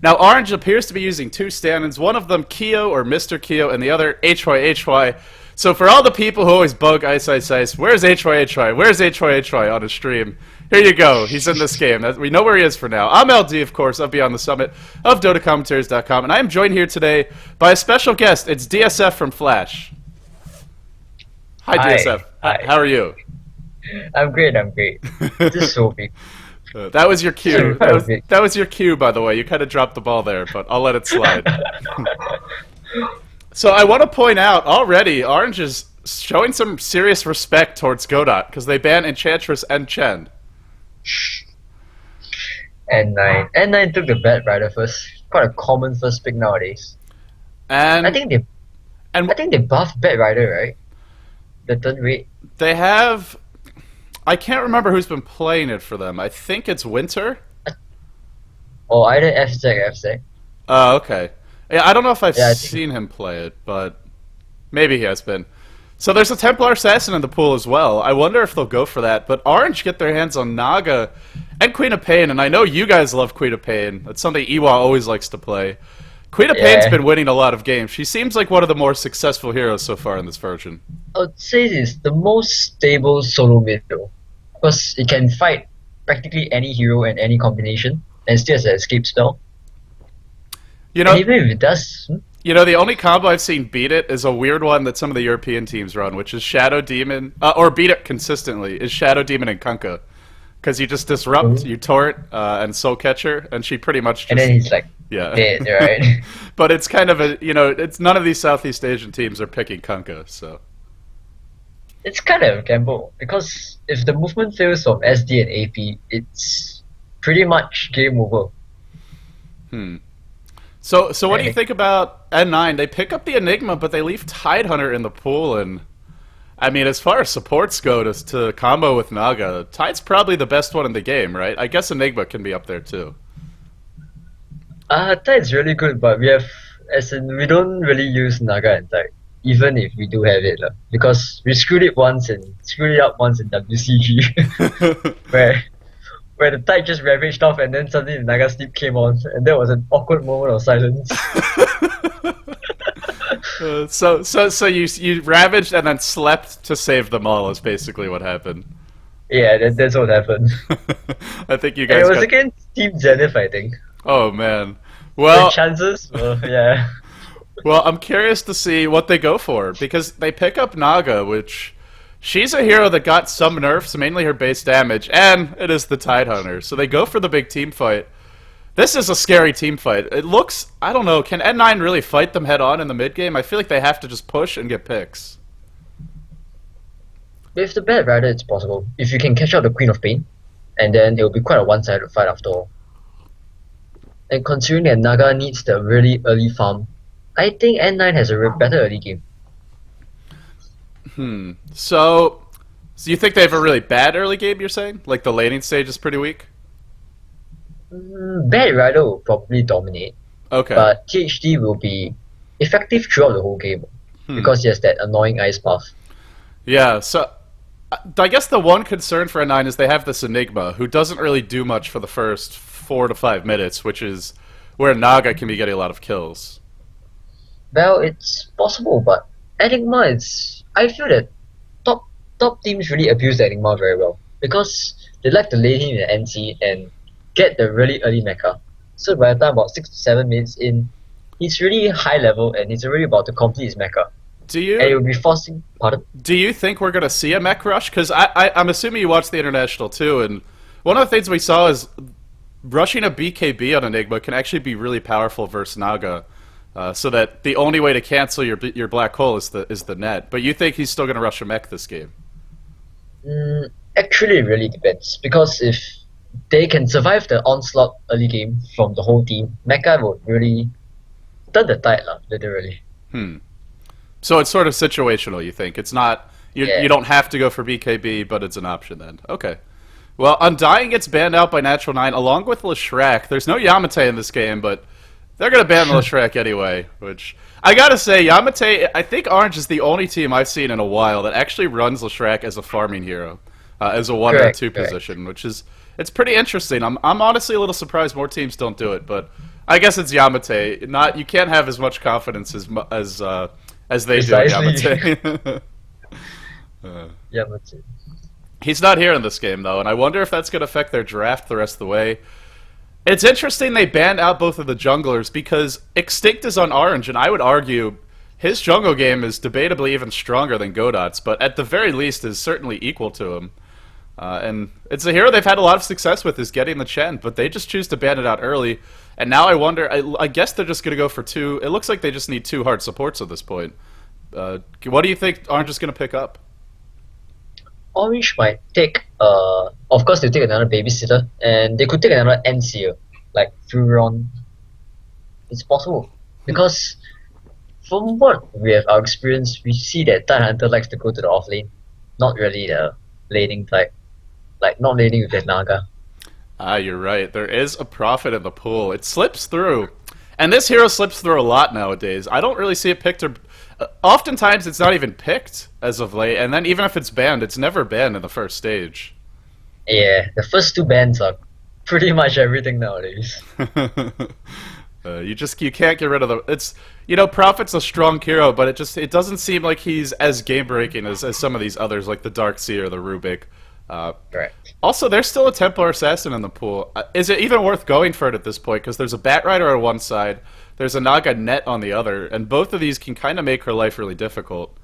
Now, Orange appears to be using two stand-ins, one of them Kyo or Mr. Kyo, and the other HYHY. So for all the people who always bug iceiceice, where's HYHY? Where's HYHY on his stream? Here you go. He's in this game. We know where he is for now. I'm LD, of course, of Beyond the Summit, of dotacommentaries.com, and I am joined here today by a special guest. It's DSF from Flash. Hi, DSF. Hi. How are you? I'm great. This is so big. That was your cue. That was your cue, by the way. You kind of dropped the ball there, but I'll let it slide. So I want to point out already, Orange is showing some serious respect towards godot because they banned Enchantress and Chen. N9 took the bad rider first. Quite a common first pick nowadays. And I think they buffed bad rider, right? The turn rate. They have. I can't remember who's been playing it for them. I think it's Winter. Or either fzfz. Oh, okay. Yeah, I don't know if I've Yeah, seen him play it, but maybe he has been. So there's a Templar Assassin in the pool as well. I wonder if they'll go for that. But Orange get their hands on Naga and Queen of Pain, and I know you guys love Queen of Pain. That's something Iwa always likes to play. Queen of Pain's been winning a lot of games. She seems like one of the more successful heroes so far in this version. I would say it's the most stable solo mid though. Because it can fight practically any hero and any combination, and still has an escape spell. You know, and even if it does... You know, the only combo I've seen beat it is a weird one that some of the European teams run, which is Shadow Demon, or beat it consistently, is Shadow Demon and Kunkka. Because you just disrupt, you Tort, and Soul Catcher, and she pretty much just... And then he's like, dead, right? But it's kind of a, you know, it's none of these Southeast Asian teams are picking Kunkka, so... It's kind of a gamble, because if the movement fails from SD and AP, it's pretty much game over. So what do you think about N9? They pick up the Enigma, but they leave Tidehunter in the pool, and I mean, as far as supports go to combo with Naga, Tide's probably the best one in the game, right? I guess Enigma can be up there too. Tide's really good, but we don't really use Naga and Tide, even if we do have it, because we screwed it up once in WCG, where the Tide just ravaged off and then suddenly the Naga Sleep came on, and there was an awkward moment of silence. So you ravaged and then slept to save them all is basically what happened. Yeah, that's what happened. I think you guys. And it was against Team Zenith, I think. Oh man, well the chances, yeah. Well, I'm curious to see what they go for because they pick up Naga, which. She's a hero that got some nerfs, mainly her base damage, and it is the Tidehunter. So they go for the big team fight. This is a scary team fight. It looks, I don't know, can N9 really fight them head on in the mid game? I feel like they have to just push and get picks. With the bad rider, it's possible. If you can catch out the Queen of Pain, and then it will be quite a one-sided fight after all. And considering that Naga needs the really early farm, I think N9 has a better early game. So you think they have a really bad early game, you're saying? Like the laning stage is pretty weak? Bad rider will probably dominate. Okay. But THD will be effective throughout the whole game. Because he has that annoying ice buff. Yeah, so I guess the one concern for N9 is they have this Enigma, who doesn't really do much for the first 4 to 5 minutes, which is where Naga can be getting a lot of kills. Well, it's possible, but Enigma is... I feel that top teams really abuse the Enigma very well because they like to lay him in the NC and get the really early mecha. So by the time about 6 to 7 minutes in, he's really high level and he's already about to complete his mecha. And he'll be forcing... Pardon? Do you think we're going to see a mech rush? Because I'm assuming you watched the International too, and one of the things we saw is rushing a BKB on Enigma can actually be really powerful versus Naga. So that the only way to cancel your black hole is the net. But you think he's still going to rush a mech this game? Actually, it really depends. Because if they can survive the onslaught early game from the whole team, mecha would really turn the tide, literally. So it's sort of situational, you think? It's not... You don't have to go for BKB, but it's an option then. Okay. Well, Undying gets banned out by Natural 9 along with Leshrac. There's no Yamateh in this game, but... They're going to ban Leshrac anyway, which... I gotta say, Yamateh, I think Orange is the only team I've seen in a while that actually runs Leshrac as a farming hero. As a 1 or 2 position, which is... It's pretty interesting. I'm honestly a little surprised more teams don't do it, but... I guess it's Yamateh. Not you can't have as much confidence as they do in Precisely. Yamateh. Yeah, that's it. He's not here in this game though, and I wonder if that's going to affect their draft the rest of the way. It's interesting they banned out both of the junglers because Xtinct is on orange, and I would argue his jungle game is debatably even stronger than Godot's, but at the very least is certainly equal to him. And it's a hero they've had a lot of success with is getting the Chen, but they just choose to ban it out early. And now I wonder, I guess they're just going to go for two. It looks like they just need two hard supports at this point. What do you think Orange is going to pick up? Orange might take, of course, they'll take another babysitter, and they could take another NCer, like Furon. It's possible. Because from what we have our experience, we see that Tide Hunter likes to go to the off lane, not really the laning type. Like, not laning with that Naga. Ah, you're right. There is a profit in the pool. It slips through. And this hero slips through a lot nowadays. I don't really see it picked or... oftentimes it's not even picked as of late, and then even if it's banned, it's never banned in the first stage. Yeah, the first two bans are pretty much everything nowadays. You can't get rid of the... It's... Prophet's a strong hero, but it doesn't seem like he's as game-breaking as some of these others, like the Darkseer or the Rubik. Correct. Also, there's still a Templar Assassin in the pool. Is it even worth going for it at this point? Because there's a Bat Rider on one side, there's a Naga Net on the other, and both of these can kind of make her life really difficult.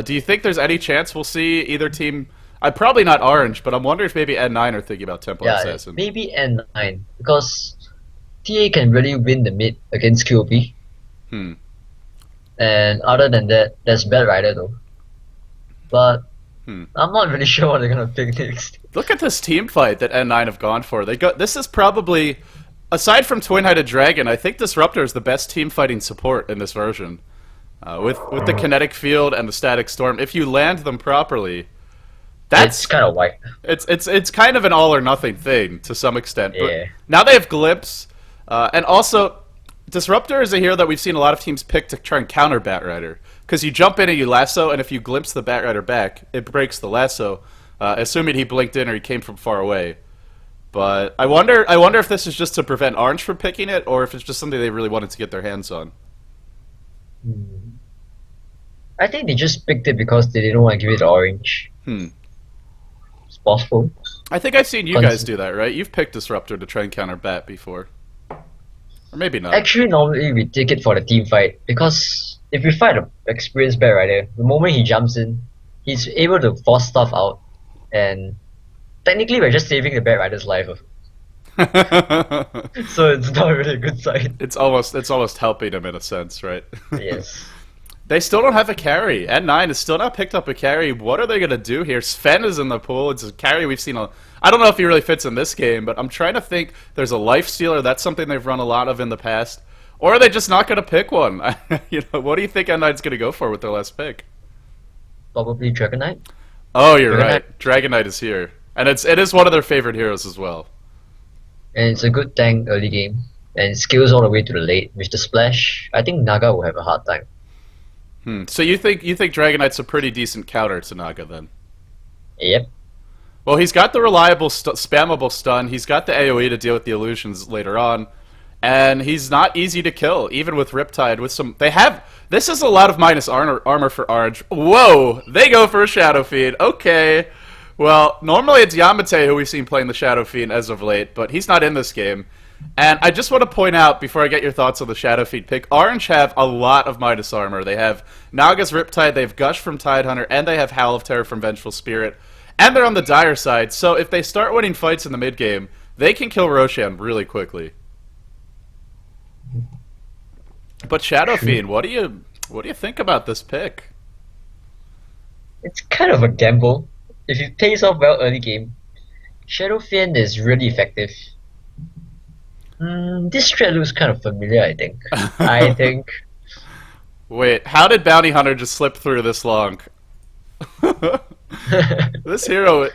Do you think there's any chance we'll see either team... probably not Orange, but I'm wondering if maybe N9 are thinking about Templar Assassin. Maybe N9, because TA can really win the mid against QOP. And other than that, there's Bat Rider though. But I'm not really sure what they're gonna pick next. Look at this team fight that N9 have gone for. This is probably, aside from Twin-Headed Dragon, I think Disruptor is the best team fighting support in this version. With the kinetic field and the static storm, if you land them properly, It's kind of white. It's kind of an all or nothing thing to some extent. But Yeah. now they have Glimpse, and also Disruptor is a hero that we've seen a lot of teams pick to try and counter Bat Rider. Because you jump in and you lasso, and if you glimpse the Bat Rider back, it breaks the lasso, assuming he blinked in or he came from far away. But I wonder if this is just to prevent Orange from picking it, or if it's just something they really wanted to get their hands on. I think they just picked it because they didn't want to give it to Orange. It's possible. I think I've seen you guys do that, right? You've picked Disruptor to try and counter Bat before. Or maybe not. Actually, normally we take it for the team fight, because if we fight an experienced Bat Rider, the moment he jumps in, he's able to force stuff out, and technically we're just saving the Bat Rider's life. So it's not really a good sign. It's almost helping him in a sense, right? Yes. They still don't have a carry. N9 has still not picked up a carry. What are they going to do here? Sven is in the pool. It's a carry we've seen. I don't know if he really fits in this game, but I'm trying to think. There's a life stealer. That's something they've run a lot of in the past. Or are they just not going to pick one? What do you think N9's going to go for with their last pick? Probably Dragon Knight. Oh, you're right. Dragon Knight is here. And it is one of their favorite heroes as well. And it's a good tank early game. And it scales all the way to the late. With the splash, I think Naga will have a hard time. So you think Dragon Knight's a pretty decent counter to Naga then? Yep. Well, he's got the reliable spammable stun. He's got the AoE to deal with the illusions later on, and he's not easy to kill, even with Riptide. This is a lot of minus armor for Orange. Whoa! They go for a Shadow Fiend. Okay. Well, normally it's Yamateh who we've seen playing the Shadow Fiend as of late, but he's not in this game. And I just want to point out, before I get your thoughts on the Shadow Fiend pick, Orange have a lot of minus armor. They have Naga's Riptide, they have Gush from Tidehunter, and they have Howl of Terror from Vengeful Spirit. And they're on the dire side, so if they start winning fights in the mid-game, they can kill Roshan really quickly. But Shadow Fiend, what do you think about this pick? It's kind of a gamble. If it pays off well early game, Shadow Fiend is really effective. This strat looks kind of familiar, I think. Wait, how did Bounty Hunter just slip through this long? This hero,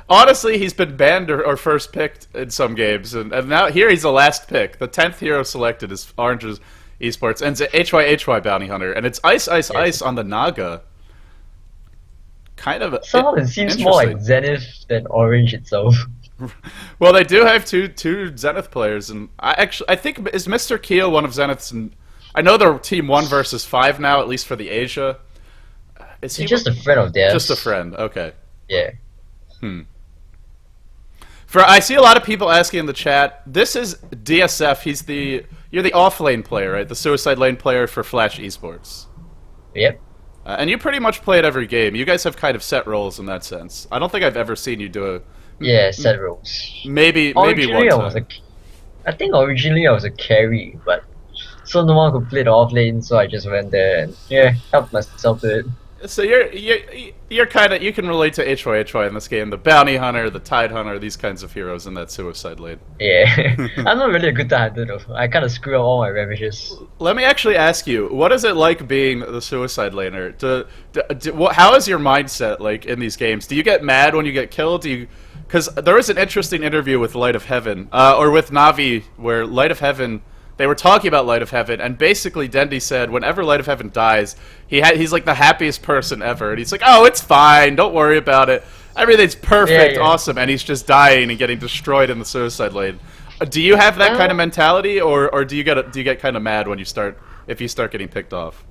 honestly, he's been banned or first picked in some games, and now here he's the last pick. The 10th hero selected is Orange's Esports, and it's a HYHY Bounty Hunter, and it's Ice on the Naga. Kind of Somehow it seems more like Zenith than Orange itself. Well, they do have two Zenith players, and I think is Mr. Keo one of Zenith's. I know they're team 1 versus 5 now, at least for the Asia. Is he He's just a friend of theirs. just a friend? Okay. Yeah. I see a lot of people asking in the chat. This is DSF. You're the off lane player, right? The suicide lane player for Flash Esports. Yep. And you pretty much play it every game. You guys have kind of set roles in that sense. I don't think I've ever seen you do a. Yeah, set roles. Maybe one time. I think originally I was a carry, but so no one could play the off lane, so I just went there and helped myself to it. So you're kind of, you can relate to HYHY in this game, the bounty hunter, the tide hunter, these kinds of heroes in that suicide lane. Yeah, I'm not really a good tide hunter though. I kind of screw up all my ravages. Let me actually ask you, what is it like being the suicide laner? How is your mindset like in these games? Do you get mad when you get killed? Because there was an interesting interview with Light of Heaven, or with Navi, where Light of Heaven. They were talking about Light of Heaven, and basically Dendy said whenever Light of Heaven dies, he's like the happiest person ever, and he's like, oh, it's fine, don't worry about it, everything's perfect, awesome, and he's just dying and getting destroyed in the suicide lane. Do you have that kind of mentality, or do you get kind of mad when if you start getting picked off?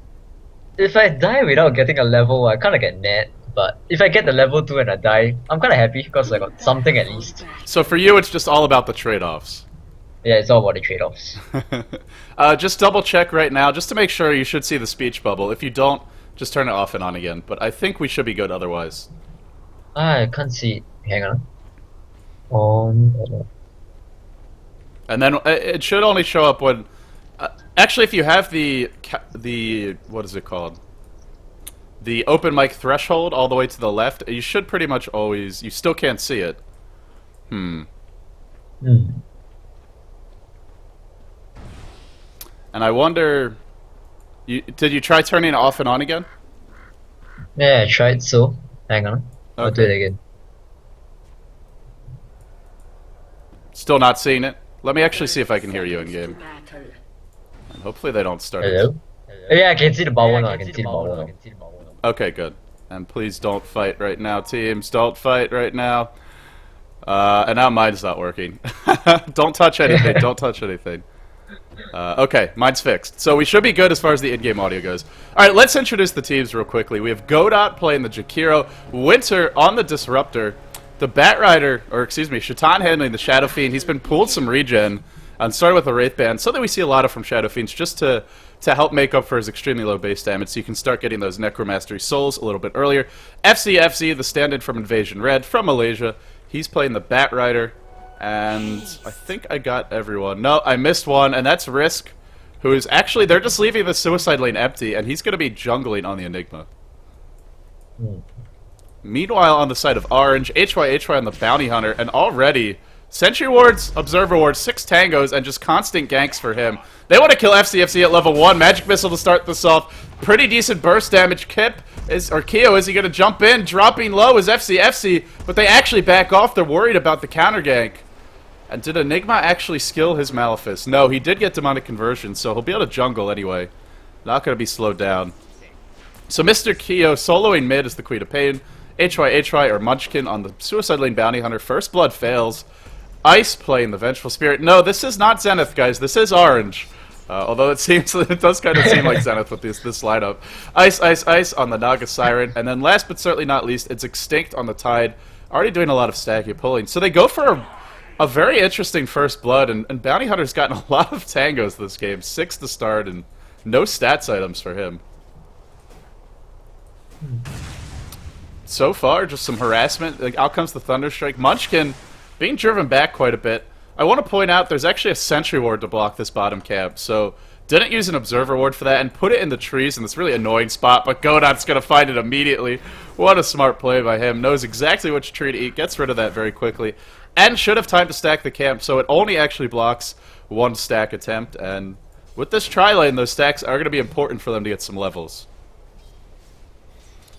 If I die without getting a level, I kind of get mad. But if I get the level 2 and I die, I'm kind of happy because I got something at least. So for you, it's just all about the trade-offs. Yeah, it's all about the trade-offs. Just double check right now, just to make sure. You should see the speech bubble. If you don't, just turn it off and on again. But I think we should be good otherwise. I can't see it. Hang on. On. And then it should only show up when... actually, if you have the... What is it called? The open mic threshold all the way to the left, you should pretty much always... You still can't see it. And I wonder, did you try turning it off and on again? Yeah, I tried so. Hang on. I'll do it again. Still not seeing it? Let me actually see if I can hear you in game. And hopefully they don't start it. Hello? Yeah, I can see the bubble now. I can see the bubble now. Okay, good. And please don't fight right now, teams. Don't fight right now. And now mine's not working. Don't touch anything. Don't touch anything. Okay, mine's fixed. So we should be good as far as the in-game audio goes. Alright, let's introduce the teams real quickly. We have godot playing the Jakiro, Winter on the Disruptor, the Batrider, or excuse me, Shatan handling the Shadow Fiend. He's been pulled some regen, and started with a Wraith Band, something we see a lot of from Shadow Fiends, just to help make up for his extremely low base damage, so you can start getting those Necromastery Souls a little bit earlier. fzfz, the stand-in from Invasion Red, from Malaysia. He's playing the Batrider. And I think I got everyone. No, I missed one, and that's Risk, who is actually, they're just leaving the suicide lane empty, and he's going to be jungling on the Enigma. Meanwhile, on the side of Orange, HYHY on the Bounty Hunter, and already, Sentry Wards, Observer Wards, 6 Tangos, and just constant ganks for him. They want to kill fzfz at level 1, Magic Missile to start this off. Pretty decent burst damage. Keo, is he going to jump in? Dropping low is fzfz, but they actually back off. They're worried about the counter gank. And did Enigma actually skill his Malefice? No, he did get Demonic Conversion, so he'll be able to jungle anyway. Not going to be slowed down. So Mr. Keo soloing mid is the Queen of Pain. HYHY or Munchkin on the Suicide Lane Bounty Hunter. First Blood fails. Ice playing the Vengeful Spirit. No, this is not Zenith, guys. This is Orange. Although it does kind of seem like Zenith with this lineup. Ice on the Naga Siren. And then last but certainly not least, it's Xtinct on the Tide. Already doing a lot of stacky pulling. So they go for a very interesting First Blood, and Bounty Hunter's gotten a lot of tangos this game. 6 to start, and no stats items for him. So far, just some harassment. Like, out comes the Thunderstrike. Munchkin being driven back quite a bit. I want to point out there's actually a Sentry Ward to block this bottom camp, so didn't use an Observer Ward for that, and put it in the trees in this really annoying spot, but godot's going to find it immediately. What a smart play by him. Knows exactly which tree to eat, gets rid of that very quickly, and should have time to stack the camp, so it only actually blocks 1 stack attempt, and with this tri-lane, those stacks are going to be important for them to get some levels.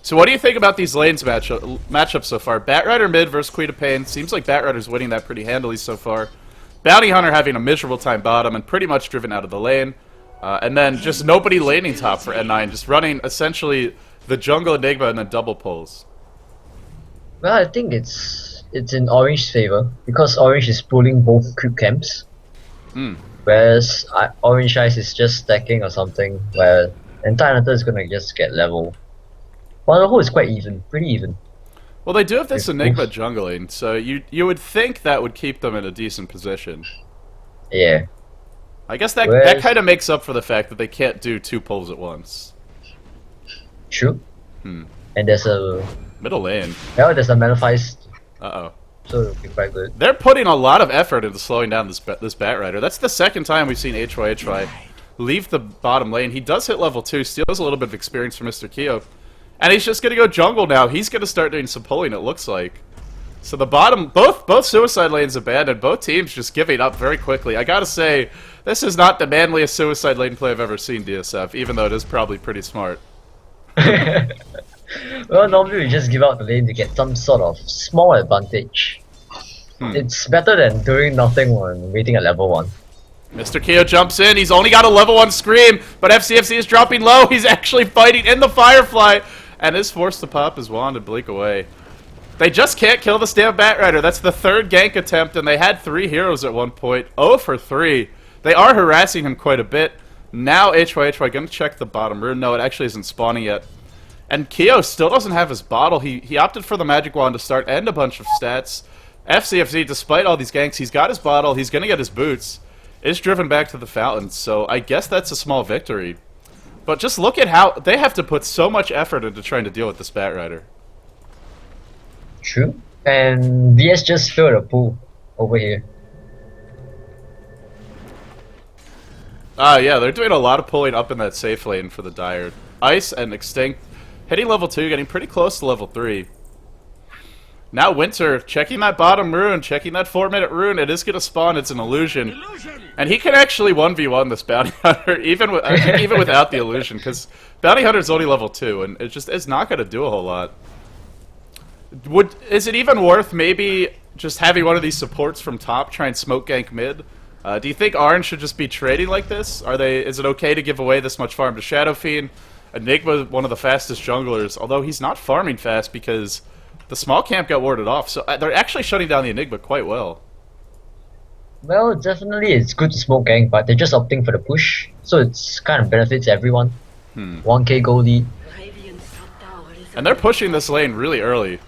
So what do you think about these lanes matchups so far? Batrider mid versus Queen of Pain. Seems like Batrider's winning that pretty handily so far. Bounty Hunter having a miserable time bottom and pretty much driven out of the lane. And then just nobody laning top for N9, just running essentially the jungle Enigma and then double pulls. Well, I think it's it's in Orange's favor because Orange is pulling both creep camps, whereas Orange Ice is just stacking or something where entire hunter is gonna just get level. Well, the whole is quite even, pretty even. Well, they do have this Enigma jungling, so you would think that would keep them in a decent position. Yeah. I guess that kind of makes up for the fact that they can't do 2 pulls at once. True. And there's a middle lane. Yeah, there's a Manifest. Uh-oh. So it'll be quite good. They're putting a lot of effort into slowing down this Batrider. That's the second time we've seen HY leave the bottom lane. He does hit level 2, steals a little bit of experience from Mr. Keo. And he's just going to go jungle now. He's going to start doing some pulling, it looks like. So the bottom, both suicide lanes abandoned, both teams just giving up very quickly. I gotta say, this is not the manliest suicide lane play I've ever seen, DSF, even though it is probably pretty smart. Well, normally we just give out the lane to get some sort of small advantage. It's better than doing nothing when waiting at level 1. Mr. Keo jumps in, he's only got a level 1 scream, but fzfz is dropping low, he's actually fighting in the Firefly, and is forced to pop his wand and blink away. They just can't kill the Stamp Batrider. That's the 3rd gank attempt, and they had 3 heroes at one point. 0 for 3. They are harassing him quite a bit. Now HY gonna check the bottom rune. No, it actually isn't spawning yet. And Keo still doesn't have his bottle. He opted for the magic wand to start and a bunch of stats. fzfz, despite all these ganks, he's got his bottle. He's gonna get his boots. Is driven back to the fountain, so I guess that's a small victory. But just look at how they have to put so much effort into trying to deal with this Batrider. True. And VS just filled a pool over here. Yeah, they're doing a lot of pulling up in that safe lane for the Dire. Ice and Xtinct hitting level 2, getting pretty close to level 3. Now Winter checking that bottom rune, checking that 4-minute rune. It is going to spawn. It's an illusion. And he can actually 1v1 this Bounty Hunter, even without the illusion, because Bounty Hunter's only level 2, and it's not going to do a whole lot. Is it even worth maybe just having one of these supports from top try and smoke gank mid? Do you think Orange should just be trading like this? Is it okay to give away this much farm to Shadow Fiend? Enigma, one of the fastest junglers, although he's not farming fast because the small camp got warded off. So they're actually shutting down the Enigma quite well. Well, definitely it's good to smoke gank, but they're just opting for the push, so it's kind of benefits everyone. 1k gold lead. And they're pushing this lane really early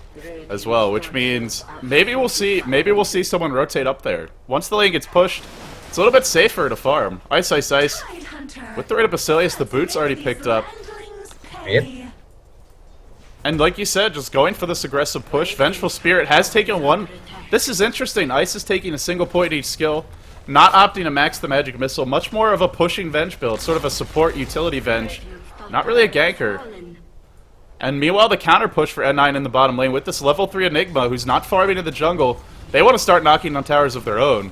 as well, which means maybe we'll see someone rotate up there. Once the lane gets pushed, it's a little bit safer to farm. Iceiceice with the rate of Basilius, the boots already picked up. Yep. And like you said, just going for this aggressive push. Vengeful Spirit has taken one. This is interesting. Ice is taking a single point each skill, not opting to max the magic missile. Much more of a pushing Venge build, sort of a support utility Venge. Not really a ganker. And meanwhile, the counter push for N9 in the bottom lane with this level 3 Enigma, who's not farming in the jungle. They want to start knocking on towers of their own.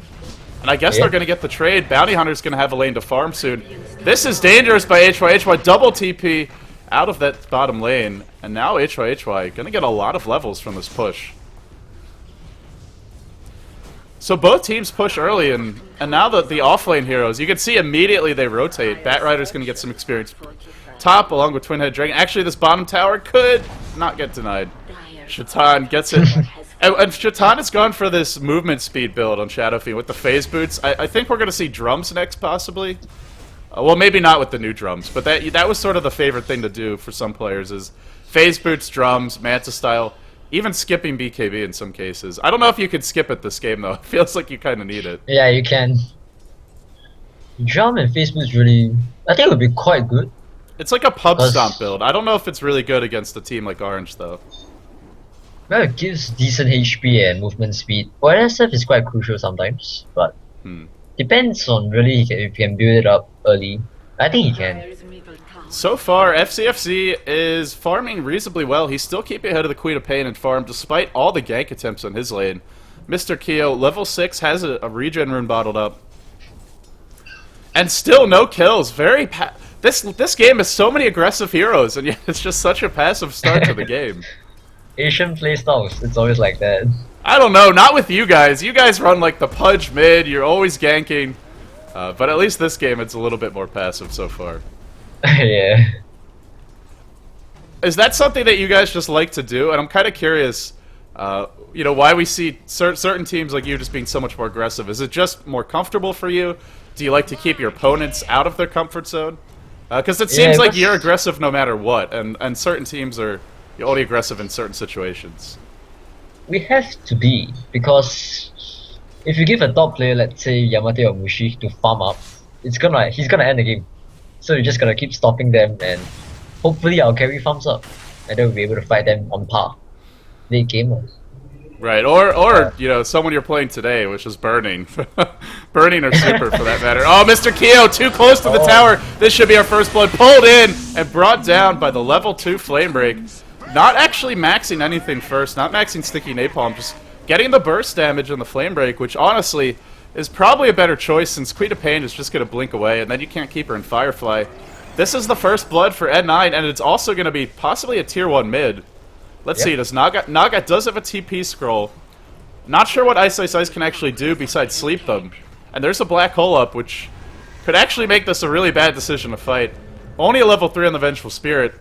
And I guess they're going to get the trade. Bounty Hunter's going to have a lane to farm soon. This is dangerous by HY double TP out of that bottom lane. And now HY going to get a lot of levels from this push. So both teams push early, and now the off-lane heroes, you can see immediately they rotate. Batrider's going to get some experience top along with Twin Head Dragon. Actually, this bottom tower could not get denied. Shatan gets it. and Shatan has gone for this movement speed build on Shadow Fiend with the phase boots. I think we're going to see drums next, possibly. Well, maybe not with the new drums, but that was sort of the favorite thing to do for some players is phase boots, drums, Manta style, even skipping BKB in some cases. I don't know if you could skip it this game, though. It feels like you kind of need it. Yeah, you can. Drum and phase boots really, I think it would be quite good. It's like a pub stomp build. I don't know if it's really good against a team like Orange, though. Well, it gives decent HP and movement speed. SF is quite crucial sometimes, but depends on really if he can build it up early. I think he can. So far, fzfz is farming reasonably well. He's still keeping ahead of the Queen of Pain and farm, despite all the gank attempts on his lane. Mr. Keo, level 6, has a regen rune bottled up. And still no kills. This game has so many aggressive heroes, and yet it's just such a passive start to the game. Asian playstyles, it's always like that. I don't know, not with you guys. You guys run like the Pudge mid, you're always ganking. But at least this game, it's a little bit more passive so far. Yeah. Is that something that you guys just like to do? And I'm kind of curious, You know, why we see certain teams like you just being so much more aggressive. Is it just more comfortable for you? Do you like to keep your opponents out of their comfort zone? Because it seems like you're aggressive no matter what, and certain teams are only aggressive in certain situations. We have to be, because if you give a top player, let's say Yamateh or Mushi, to farm up, he's gonna end the game. So you just gotta keep stopping them, and hopefully our carry farms up, and then we'll be able to fight them on par. Late game. Right, or you know, someone you're playing today, which is Burning. Burning or Super, for that matter. Oh, Mr. Keo, too close to the tower. This should be our first blood. Pulled in and brought down by the level 2 Flame Break. Not actually maxing anything first, not maxing Sticky Napalm, just getting the burst damage on the Flame Break, which honestly is probably a better choice since Queen of Pain is just going to blink away, and then you can't keep her in Firefly. This is the first blood for N9, and it's also going to be possibly a tier 1 mid. Let's see, does Naga does have a TP scroll. Not sure what iceiceice can actually do besides sleep them. And there's a black hole up, which could actually make this a really bad decision to fight. Only a level 3 on the Vengeful Spirit.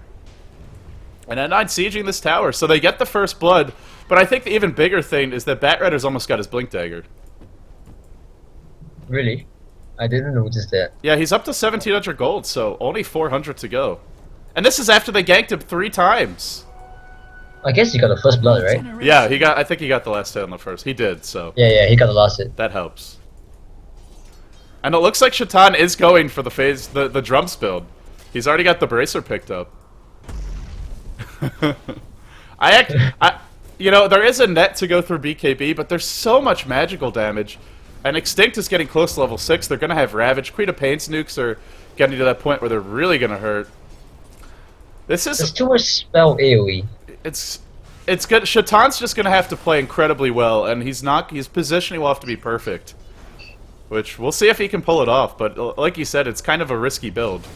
And N9 sieging this tower, so they get the first blood. But I think the even bigger thing is that Batrider's almost got his Blink Dagger. Really? I didn't notice that. Yeah, he's up to 1700 gold, so only 400 to go. And this is after they ganked him 3 times. I guess he got the first blood, right? Yeah, I think he got the last hit on the first. He did, so. Yeah, he got the last hit. That helps. And it looks like Shatan is going for the drums build. He's already got the bracer picked up. You know, there is a net to go through BKB, but there's so much magical damage. And Xtinct is getting close to level 6. They're going to have Ravage. Queen of Pain's nukes are getting to that point where they're really going to hurt. There's too much spell AoE. It's good. Shatan's just going to have to play incredibly well, and his positioning will have to be perfect. Which, we'll see if he can pull it off, but like you said, it's kind of a risky build.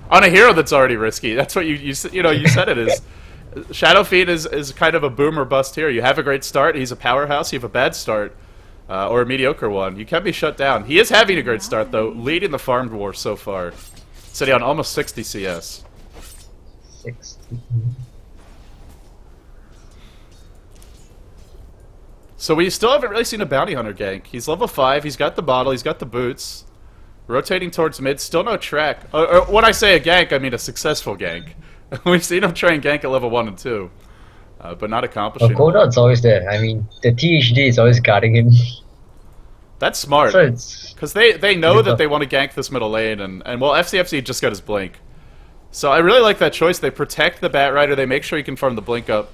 On a hero that's already risky. That's what you said it is. Shadow Fiend is kind of a boom or bust here. You have a great start, he's a powerhouse. You have a bad start, or a mediocre one, you can be shut down. He is having a great start, though, leading the farmed war so far. Sitting on almost 60 CS. 60. So we still haven't really seen a bounty hunter gank. He's level 5, he's got the bottle, he's got the boots. Rotating towards mid, still no track. Or when I say a gank, I mean a successful gank. We've seen him try and gank at level 1 and 2. But not accomplishing. Well, godot's always there. I mean, the THD is always guarding him. That's smart. So because they know that they want to gank this middle lane, and well, fzfz just got his blink. So I really like that choice. They protect the Batrider, they make sure he can farm the blink up.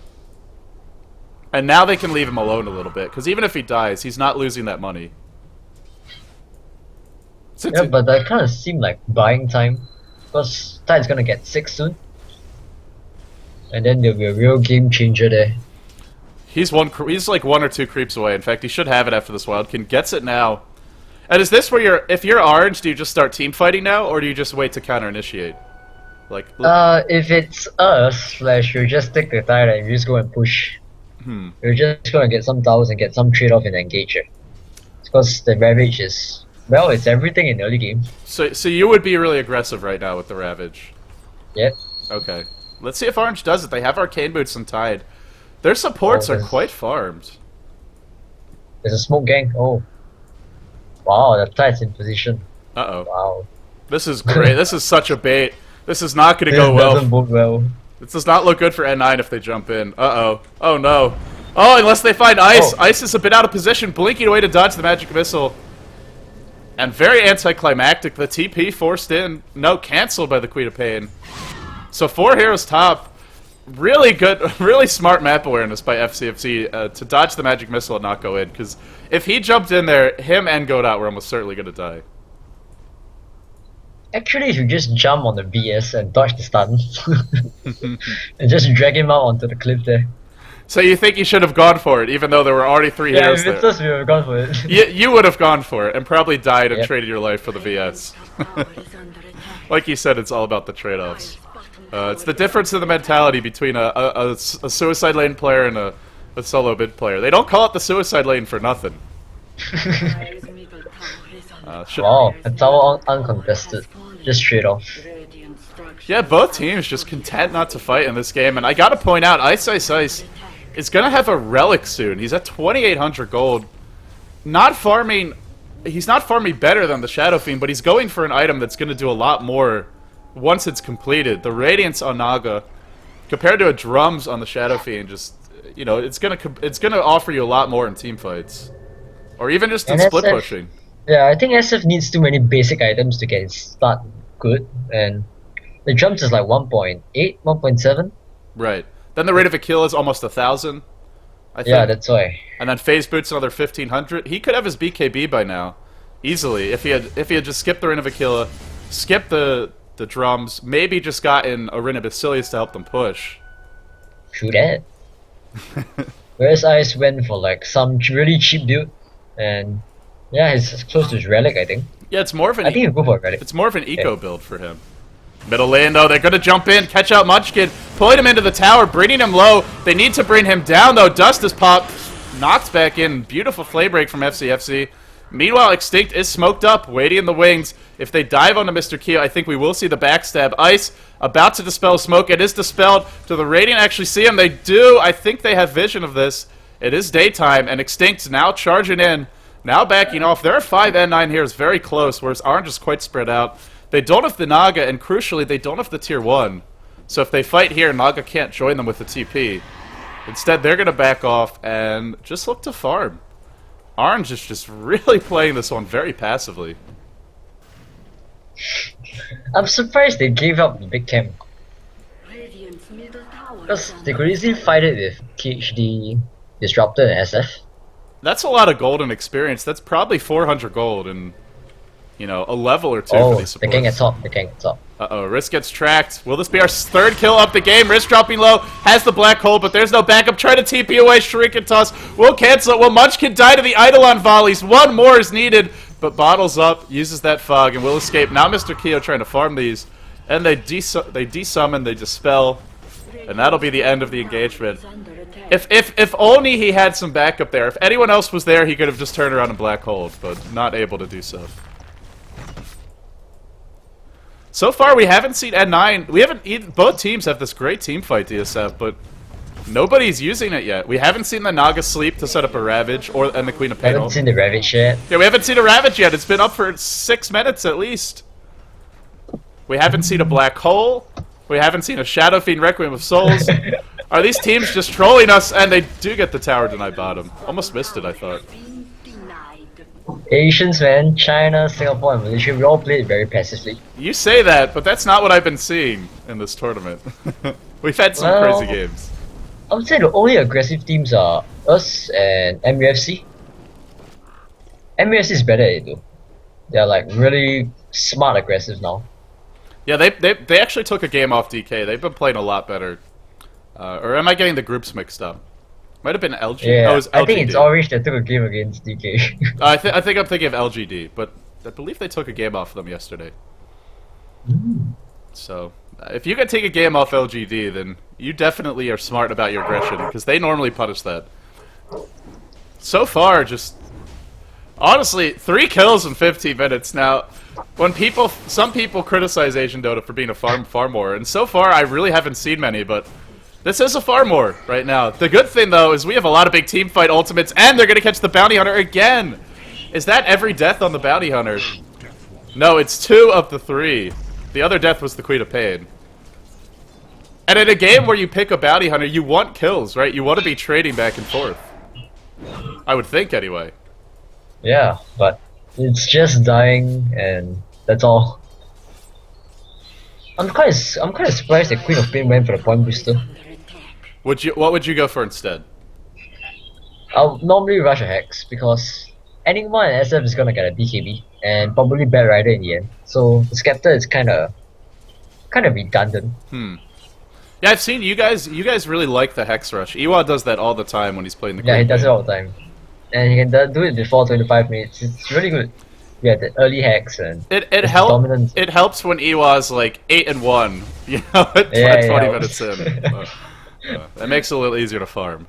And now they can leave him alone a little bit, because even if he dies, he's not losing that money. Yeah, but that kind of seemed like buying time, because Tide's gonna get 6 soon. And then there'll be a real game changer there. He's like 1 or 2 creeps away. In fact, he should have it after this Wildkin. Gets it now. And is this where if you're orange, do you just start team fighting now, or do you just wait to counter initiate? Like, if it's us, you just take the tide and you just go and push. You're just gonna get some towers and get some trade-off in Engager. Because the Ravage is, well, it's everything in early game. So you would be really aggressive right now with the Ravage? Yep. Okay. Let's see if Orange does it. They have Arcane Boots and Tide. Their supports are quite farmed. There's a smoke gang. Oh. Wow, the Tide's in position. Uh-oh. Wow. This is great. This is such a bait. This is not going to go well. Doesn't bode well. This does not look good for N9 if they jump in. Uh-oh. Oh, no. Oh, unless they find Ice. Ice is a bit out of position, blinking away to dodge the Magic Missile. And very anticlimactic. The TP forced in. No, cancelled by the Queen of Pain. So 4 heroes top. Really good, really smart map awareness by fzfz to dodge the Magic Missile and not go in. Because if he jumped in there, him and godot were almost certainly going to die. Actually, if you just jump on the BS and dodge the stun, and just drag him out onto the cliff there. So you think you should have gone for it, even though there were already 3 heroes there? Yeah, if it's us, we would have gone for it. You would have gone for it, and probably died and traded your life for the VS. Like you said, it's all about the trade-offs. It's the difference in the mentality between a suicide lane player and a solo mid player. They don't call it the suicide lane for nothing. Wow, a tower uncontested. Just straight off. Yeah, both teams just content not to fight in this game, and I gotta point out, iceiceice is going to have a relic soon. He's at 2,800 gold. Not farming... He's not farming better than the Shadow Fiend, but he's going for an item that's going to do a lot more once it's completed. The Radiance on Naga, compared to a Drums on the Shadow Fiend, just, you know, it's gonna offer you a lot more in team fights. Or even just in split pushing. Yeah, I think SF needs too many basic items to get its start good, and the Drums is like 1.8, 1.7. Right. Then the rate of a kill is almost 1,000. I think. Yeah, that's why. And then Phase Boot's another 1,500. He could have his BKB by now, easily, if he had just skipped the Rin of Aquila, skipped the Drums, maybe just gotten a Rin of Basilius to help them push. True that. Whereas Ice went for like some really cheap build, and yeah, he's close to his relic, I think. Yeah, it's more of an. I think he'll go for a relic. It's more of an eco build for him. Middle lane, though, they're going to jump in, catch out Munchkin, pulling him into the tower, bringing him low. They need to bring him down, though. Dust is popped, knocked back in. Beautiful flame break from fzfz. Meanwhile, Xtinct is smoked up, waiting in the wings. If they dive onto Mr. Keo, I think we will see the backstab. Ice about to dispel smoke. It is dispelled. Do the Radiant actually see him? They do. I think they have vision of this. It is daytime, and Xtinct now charging in. Now backing off. There are 5 and 9 here. It's very close, whereas Orange is quite spread out. They don't have the Naga, and crucially, they don't have the Tier 1. So if they fight here, Naga can't join them with the TP. Instead, they're going to back off and just look to farm. Orange is just really playing this one very passively. I'm surprised they gave up the big camp. Because they could easily fight it with KHD, Disruptor, and SF. That's a lot of gold and experience. That's probably 400 gold and, you know, a level or two for these supports. The gang at top, the gang at top. Uh-oh, Risk gets tracked. Will this be our 3rd kill up the game? Risk dropping low, has the black hole, but there's no backup. Try to TP away, Shriek and Toss. We'll cancel it. Will Munchkin die to the Eidolon volleys? One more is needed, but bottles up, uses that fog, and will escape. Now Mr. Keo trying to farm these, and they desummon, they dispel, and that'll be the end of the engagement. If only he had some backup there. If anyone else was there, he could have just turned around and black holed, but not able to do so. So far, we haven't seen N9. We haven't. Both teams have this great team fight, DSF, but nobody's using it yet. We haven't seen the Naga sleep to set up a Ravage and the Queen of Pain. Haven't seen the Ravage yet. Yeah, we haven't seen a Ravage yet. It's been up for 6 minutes at least. We haven't seen a Black Hole. We haven't seen a Shadow Fiend Requiem of Souls. Are these teams just trolling us? And they do get the tower denied bottom. Almost missed it, I thought. Asians, man, China, Singapore, and Malaysia, we all played very passively. You say that, but that's not what I've been seeing in this tournament. We've had some crazy games. I would say the only aggressive teams are us and MUFC. MUFC is better at it though. They're like really smart aggressive now. Yeah, they actually took a game off DK. They've been playing a lot better. Or am I getting the groups mixed up? Might have been LG. Yeah, Oh, it was LGD. I think it's Orange that took a game against DK. I think I'm thinking of LGD, but I believe they took a game off them yesterday. So, if you can take a game off LGD, then you definitely are smart about your aggression, because they normally punish that. So far, just... Honestly, 3 kills in 15 minutes. Now, when some people criticize Asian Dota for being a farm more, and so far I really haven't seen many, but this is a farm more right now. The good thing, though, is we have a lot of big team fight ultimates, and they're going to catch the Bounty Hunter again. Is that every death on the Bounty Hunter? No, it's 2 of the 3. The other death was the Queen of Pain. And in a game where you pick a Bounty Hunter, you want kills, right? You want to be trading back and forth. I would think, anyway. Yeah, but it's just dying, and that's all. I'm kind of surprised that Queen of Pain went for the point booster. What would you go for instead? I'll normally rush a Hex because Enigma and SF is gonna get a BKB and probably Bad Rider in the end. So the Scepter is kind of redundant. Yeah, I've seen you guys really like the Hex Rush. Iwa does that all the time when he's playing the Queen. Yeah, he does it all the time. And he can do it before 25 minutes. It's really good. Yeah, the early Hex and it helps when Iwa's like 8-1, you know, at 20 minutes in. That makes it a little easier to farm.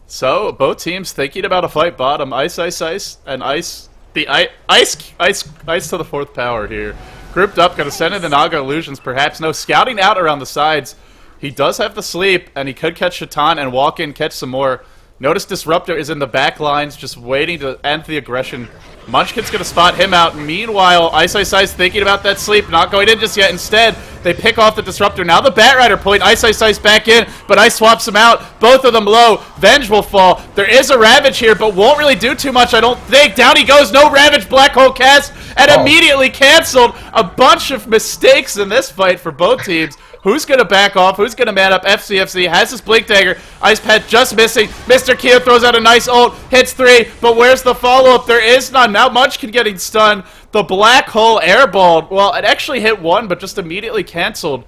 So both teams thinking about a fight bottom. Ice, and Ice. The Ice to the 4th power here. Grouped up, gonna send in the Naga illusions. Perhaps no scouting out around the sides. He does have the sleep, and he could catch Shatan and walk in, catch some more. Notice Disruptor is in the back lines, just waiting to end the aggression. Munchkin's gonna spot him out. Meanwhile, iceiceice thinking about that sleep, not going in just yet. Instead, they pick off the Disruptor. Now the Batrider point, iceiceice back in, but Ice swaps him out. Both of them low. Venge will fall. There is a Ravage here, but won't really do too much, I don't think. Down he goes, no Ravage, Black Hole cast, and immediately canceled. A bunch of mistakes in this fight for both teams. Who's going to back off? Who's going to man up? fzfz has his Blink Dagger. Ice Pet just missing. Mr. Keo throws out a nice ult. Hits 3, but where's the follow-up? There is none. Now Munchkin getting stunned. The Black Hole airballed. Well, it actually hit 1, but just immediately canceled.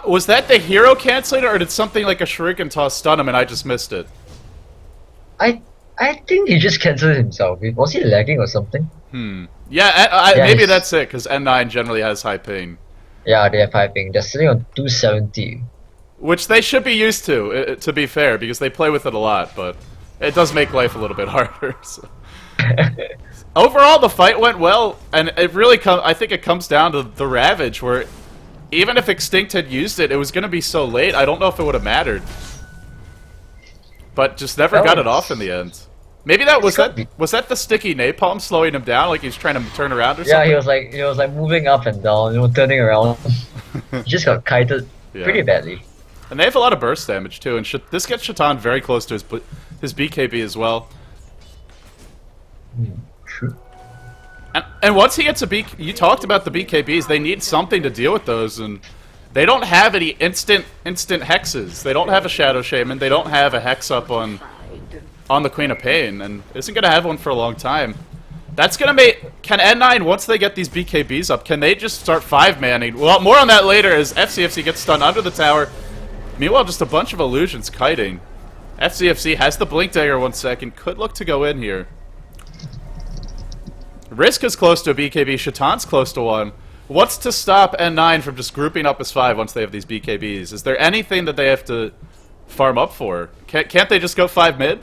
Was that the hero canceling, or did something like a Shuriken Toss stun him and I just missed it? I think he just canceled himself. Was he lagging or something? Yeah, maybe that's it, because N9 generally has high ping. Yeah, they have high ping. They're sitting on 270. Which they should be used to be fair, because they play with it a lot, but it does make life a little bit harder. So. Overall, the fight went well, and it really I think it comes down to the Ravage, where even if Xtinct had used it, it was going to be so late, I don't know if it would have mattered. But just never got it off in the end. Maybe that was that the sticky napalm slowing him down, like he was trying to turn around or something? Yeah, he was like moving up and down, turning around. He just got kited pretty badly. And they have a lot of burst damage too, and this gets Shatan very close to his BKB as well. True. And once he gets a you talked about the BKBs, they need something to deal with those, and they don't have any instant hexes. They don't have a Shadow Shaman, they don't have a hex up on the Queen of Pain, and isn't going to have one for a long time. That's going to make... Can N9, once they get these BKBs up, can they just start 5-manning? Well, more on that later as fzfz gets stunned under the tower. Meanwhile, just a bunch of illusions kiting. fzfz has the Blink Dagger 1 second. Could look to go in here. Risk is close to a BKB. Shatan's close to 1. What's to stop N9 from just grouping up as 5 once they have these BKBs? Is there anything that they have to farm up for? Can't they just go 5 mid?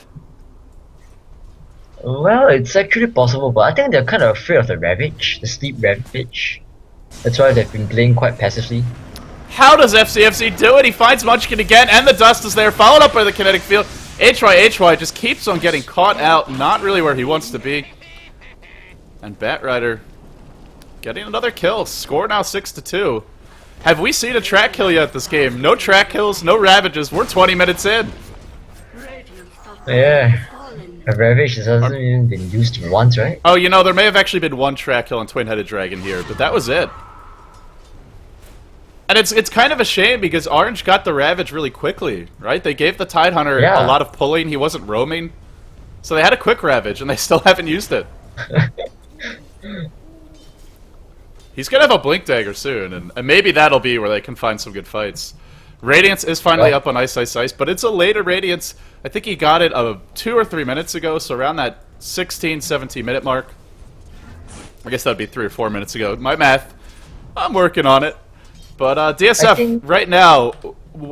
Well, it's actually possible, but I think they're kind of afraid of the Ravage, the Sleep Ravage. That's why they've been playing quite passively. How does fzfz do it? He finds Munchkin again, and the dust is there, followed up by the kinetic field. HY just keeps on getting caught out, not really where he wants to be. And Batrider getting another kill. Score now 6-2. Have we seen a track kill yet this game? No track kills, no Ravages. We're 20 minutes in. Yeah. A Ravage hasn't even been used once, right? Oh, you know, there may have actually been one track kill on Twin-Headed Dragon here, but that was it. And it's kind of a shame because Orange got the Ravage really quickly, right? They gave the Tidehunter a lot of pulling. He wasn't roaming. So they had a quick Ravage, and they still haven't used it. He's going to have a Blink Dagger soon, and maybe that'll be where they can find some good fights. Radiance is finally up on iceiceice, but it's a later Radiance. I think he got it 2 or 3 minutes ago, so around that 16, 17 minute mark. I guess that'd be 3 or 4 minutes ago. My math, I'm working on it. But DSF, right now,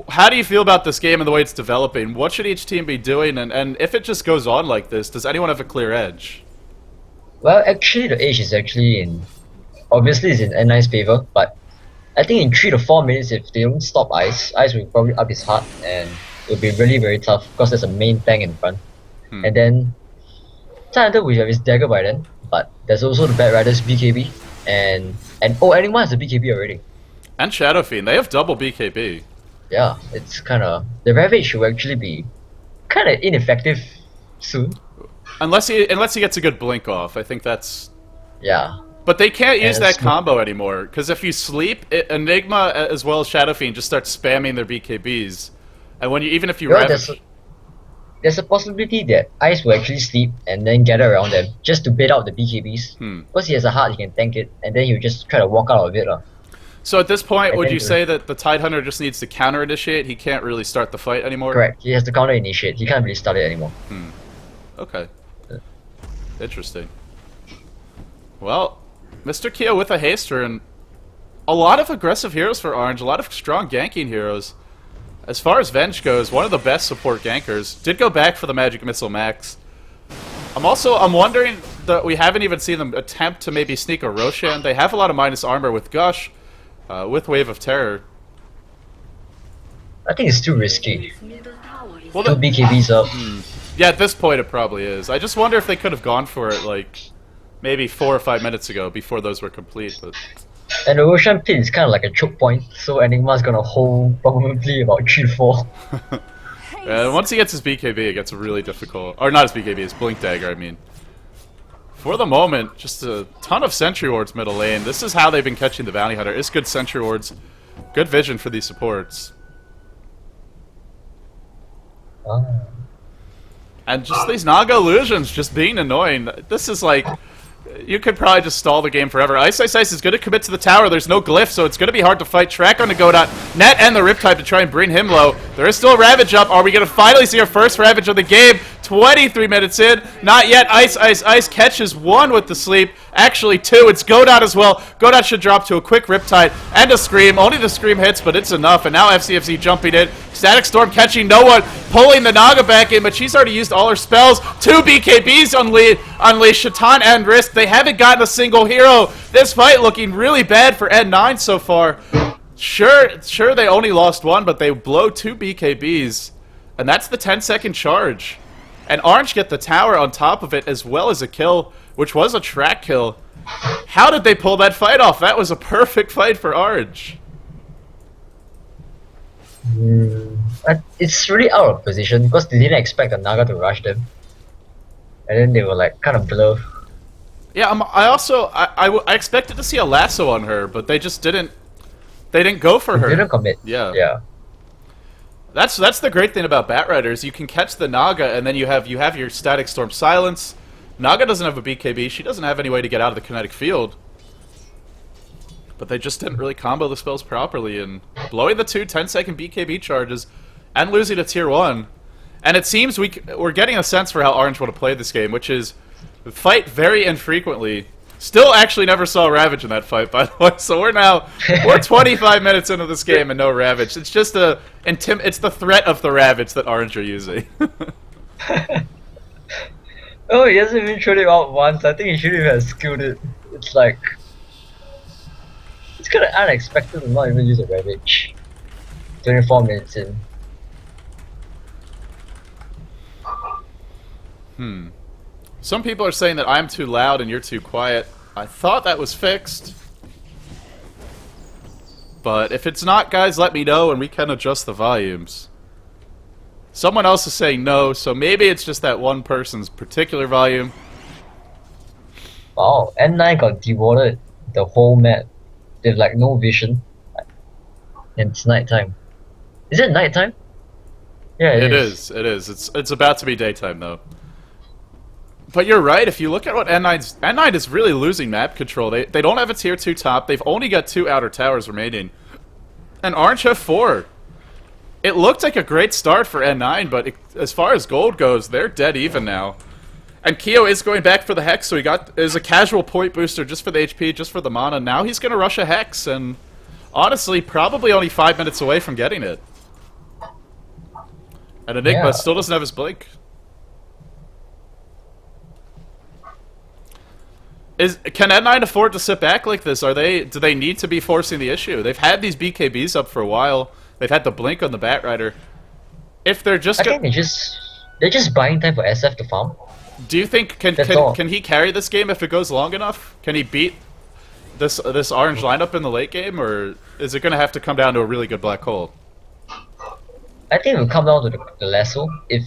how do you feel about this game and the way it's developing? What should each team be doing? And if it just goes on like this, does anyone have a clear edge? Well, actually, the edge is actually obviously it's in N9's favor, but I think in 3 to 4 minutes, if they don't stop Ice will probably up his heart, and it'll be really very tough because there's a main tank in front. And then Tidehunter will have his dagger by then, but there's also the Batrider's BKB, and anyone has a BKB already. And Shadow Fiend, they have double BKB. Yeah, it's kind of... The Ravage will actually be kind of ineffective soon. Unless he gets a good blink off, I think that's... Yeah. But they can't use that combo anymore, because if you sleep, Enigma as well as Shadow Fiend just start spamming their BKBs. And when even if you Ravage... There's a possibility that Ice will actually sleep and then gather around them, just to bait out the BKBs. Because he has a heart, he can tank it, and then he'll just try to walk out of it. So at this point, would you say that the Tidehunter just needs to counter-initiate? He can't really start the fight anymore? Correct. He has to counter-initiate. He can't really start it anymore. Okay. Interesting. Well, Mr. Keo with a haster, and a lot of aggressive heroes for Orange, a lot of strong ganking heroes. As far as Venge goes, one of the best support gankers. Did go back for the Magic Missile Max. I'm wondering that we haven't even seen them attempt to maybe sneak a Roshan. They have a lot of minus armor with Gush, with Wave of Terror. I think it's too risky. Well, Two BKBs up. yeah, at this point it probably is. I just wonder if they could have gone for it like maybe 4 or 5 minutes ago before those were complete. But And the Roshan pin is kind of like a choke point, so Enigma's gonna hold probably about 3-4. once he gets his BKB, it gets really difficult. Or not his BKB, his Blink Dagger, I mean. For the moment, just a ton of Sentry Wards middle lane. This is how they've been catching the Bounty Hunter. It's good Sentry Wards. Good vision for these supports. And just these Naga illusions just being annoying. This is like... You could probably just stall the game forever. Iceiceice is going to commit to the tower. There's no glyph, so it's going to be hard to fight. Track on the godot. Net and the Riptide to try and bring him low. There is still a Ravage up. Are we going to finally see our first Ravage of the game? 23 minutes in. Not yet. Ice catches one with the sleep. Actually, two. It's godot as well. Godot should drop to a quick Riptide and a Scream. Only the Scream hits, but it's enough. And now fzfz jumping in. Static Storm catching no one. Pulling the Naga back in, but she's already used all her spells. Two BKBs unleashed. Shatan and Risk. They haven't gotten a single hero. This fight looking really bad for N9 so far. Sure, they only lost one, but they blow two BKBs. And that's the 10-second charge. And Orange get the tower on top of it as well as a kill, which was a track kill. How did they pull that fight off? That was a perfect fight for Orange. It's really out of position because they didn't expect the Naga to rush them. And then they were like kind of blur. Yeah, I expected to see a lasso on her, but they just didn't. They didn't go for her. They didn't commit. Yeah. That's the great thing about Batriders. You can catch the Naga, and then you have your Static Storm Silence. Naga doesn't have a BKB. She doesn't have any way to get out of the kinetic field. But they just didn't really combo the spells properly, and blowing the two 10-second BKB charges and losing to Tier 1. And it seems we're getting a sense for how Orange want to play this game, which is fight very infrequently. Still actually never saw Ravage in that fight, by the way. So we're 25 minutes into this game and no Ravage. It's just it's the threat of the Ravage that Orange are using. Oh, he hasn't even thrown it out once. I think he should have skilled it. It's like... It's kind of unexpected to not even use a Ravage. 24 minutes in. Some people are saying that I'm too loud and you're too quiet. I thought that was fixed. But if it's not, guys, let me know and we can adjust the volumes. Someone else is saying no, so maybe it's just that one person's particular volume. Wow, N9 got dewatered the whole map. They have like no vision. And it's nighttime. Is it nighttime? Yeah, it is. It is. It's about to be daytime though. But you're right, if you look at what N9 is really losing map control. They don't have a tier 2 top, they've only got 2 outer towers remaining. And Orange have 4. It looked like a great start for N9, but as far as gold goes, they're dead even now. And Keo is going back for the Hex, so is a casual point booster just for the HP, just for the mana. Now he's going to rush a Hex, and honestly, probably only 5 minutes away from getting it. And Enigma still doesn't have his Blink. Can N9 afford to sit back like this? Do they need to be forcing the issue? They've had these BKBs up for a while. They've had the Blink on the Batrider. If they're just... I think they're just buying time for SF to farm. Do you think can he carry this game if it goes long enough? Can he beat this Orange lineup in the late game, or is it going to have to come down to a really good black hole? I think it will come down to the lasso. If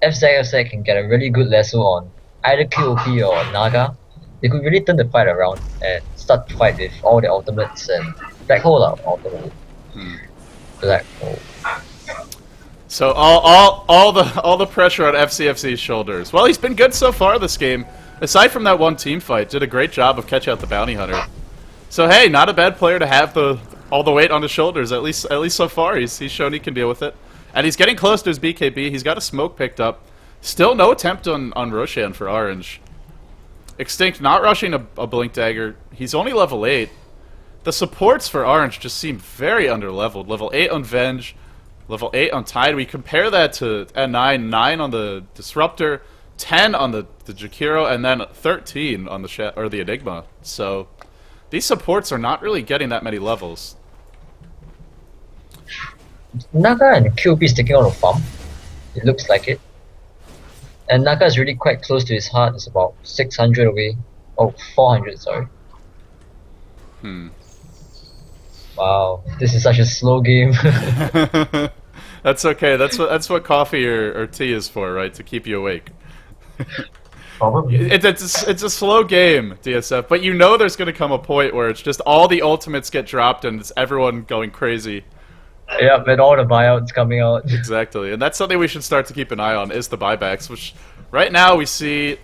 fzfz can get a really good lasso on either QOP or Naga, they could really turn the fight around and start to fight with all the ultimates and black hole ultimate. Black hole. So all the pressure on fzfz's shoulders. Well, he's been good so far this game. Aside from that one team fight, did a great job of catching out the bounty hunter. So hey, not a bad player to have all the weight on his shoulders. At least so far, he's shown he can deal with it. And he's getting close to his BKB. He's got a smoke picked up. Still no attempt on Roshan for Orange. Xtinct not rushing a Blink Dagger. He's only level 8. The supports for Orange just seem very underleveled. Level 8 on Venge, level 8 on Tide. We compare that to N9, 9 on the Disruptor, 10 on the Jakiro, and then 13 on the Enigma. So these supports are not really getting that many levels. Naga and QP is taking on a farm. It looks like it. And Naga is really quite close to his heart. It's about 600 away. Oh, 400, sorry. Wow, this is such a slow game. That's okay. That's what coffee or tea is for, right? To keep you awake. Probably. It's a slow game, DSF, but you know there's going to come a point where it's just all the ultimates get dropped and it's everyone going crazy. Yeah, with all the buyouts coming out. Exactly, and that's something we should start to keep an eye on, is the buybacks, which right now we see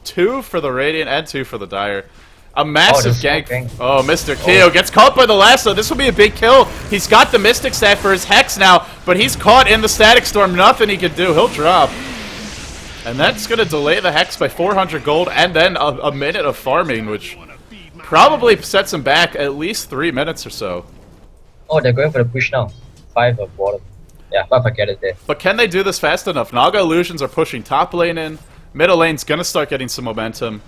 2 for the Radiant and 2 for the Dire. A massive gank. Oh, Mr. Keo gets caught by the lasso. This will be a big kill. He's got the Mystic Staff for his Hex now, but he's caught in the Static Storm. Nothing he can do. He'll drop. And that's going to delay the Hex by 400 gold and then a minute of farming, which probably sets him back at least 3 minutes or so. Oh, they're going for the push now. 5 of bottom. Yeah, 5 I get it there. But can they do this fast enough? Naga Illusions are pushing top lane in. Middle lane's going to start getting some momentum.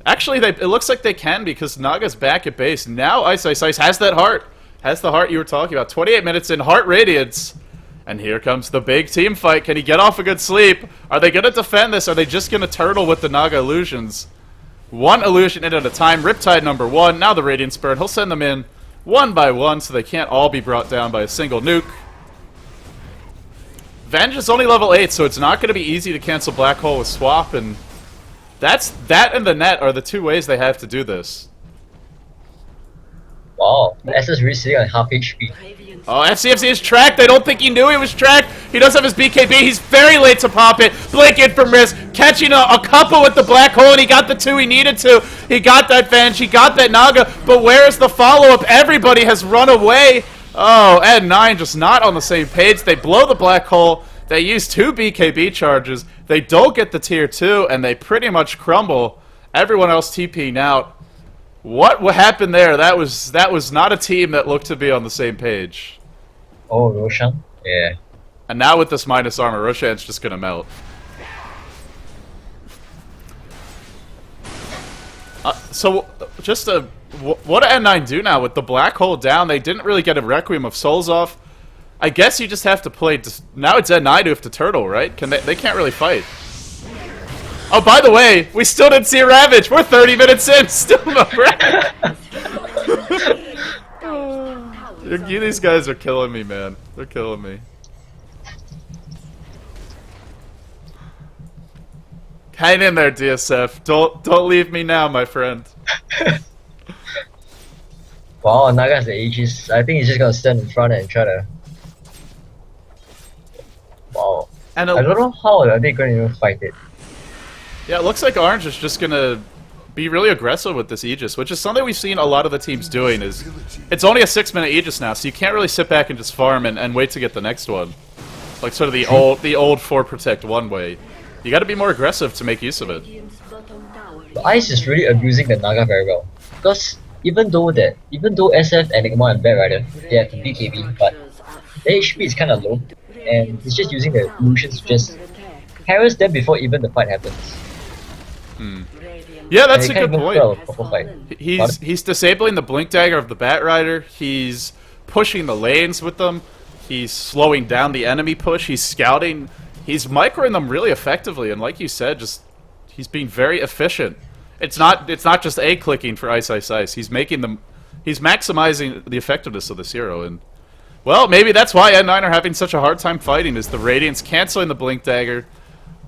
Actually, it looks like they can because Naga's back at base. Now iceiceice has that heart. Has the heart you were talking about. 28 minutes in, Heart Radiance. And here comes the big team fight. Can he get off a good sleep? Are they going to defend this? Are they just going to turtle with the Naga Illusions? One illusion in at a time. Riptide number 1. Now the Radiant Spirit. He'll send them in one by one so they can't all be brought down by a single nuke. Venge is only level 8, so it's not going to be easy to cancel Black Hole with Swap, and that and the net are the 2 ways they have to do this. Wow, SS really sitting on half HP. Oh, fzfz is tracked. I don't think he knew he was tracked. He does have his BKB. He's very late to pop it. Blink in from Risk, catching a couple with the Black Hole, and he got the 2 he needed to. He got that Venge, he got that Naga, but where is the follow-up? Everybody has run away. Oh, N9 just not on the same page. They blow the Black Hole. They use 2 BKB charges. They don't get the tier 2, and they pretty much crumble. Everyone else TPing out. What happened there? That was not a team that looked to be on the same page. Oh, Roshan? Yeah. And now with this minus armor, Roshan's just gonna melt. So, just what did N9 do now? With the Black Hole down, they didn't really get a Requiem of Souls off. I guess you just have to play... Now it's N9 who have to turtle, right? They can't really fight. Oh, by the way, we still didn't see a Ravage. We're 30 minutes in, still no Ravage. These guys are killing me, man. They're killing me. Hang in there, DSF. Don't leave me now, my friend. Wow, Naga has the Aegis. I think he's just gonna stand in front and try to... Wow. And I don't know how are they gonna even fight it. Yeah, it looks like Orange is just gonna be really aggressive with this Aegis, which is something we've seen a lot of the teams doing. Is it's only a 6-minute Aegis now, so you can't really sit back and just farm and wait to get the next one. Like sort of the old 4 protect 1 way. You got to be more aggressive to make use of it. The Ice is really abusing the Naga very well, because even though SF, Enigma, and Bad Rider they have the BKB, but their HP is kind of low, and he's just using the illusions to just harass them before even the fight happens. Yeah, that's a good point. He's disabling the Blink Dagger of the Bat Rider. He's pushing the lanes with them. He's slowing down the enemy push. He's scouting. He's microing them really effectively, and like you said, he's being very efficient. It's not just A-clicking for iceiceice. He's maximizing the effectiveness of this hero, and well, maybe that's why N9 are having such a hard time fighting, is the Radiance canceling the Blink Dagger,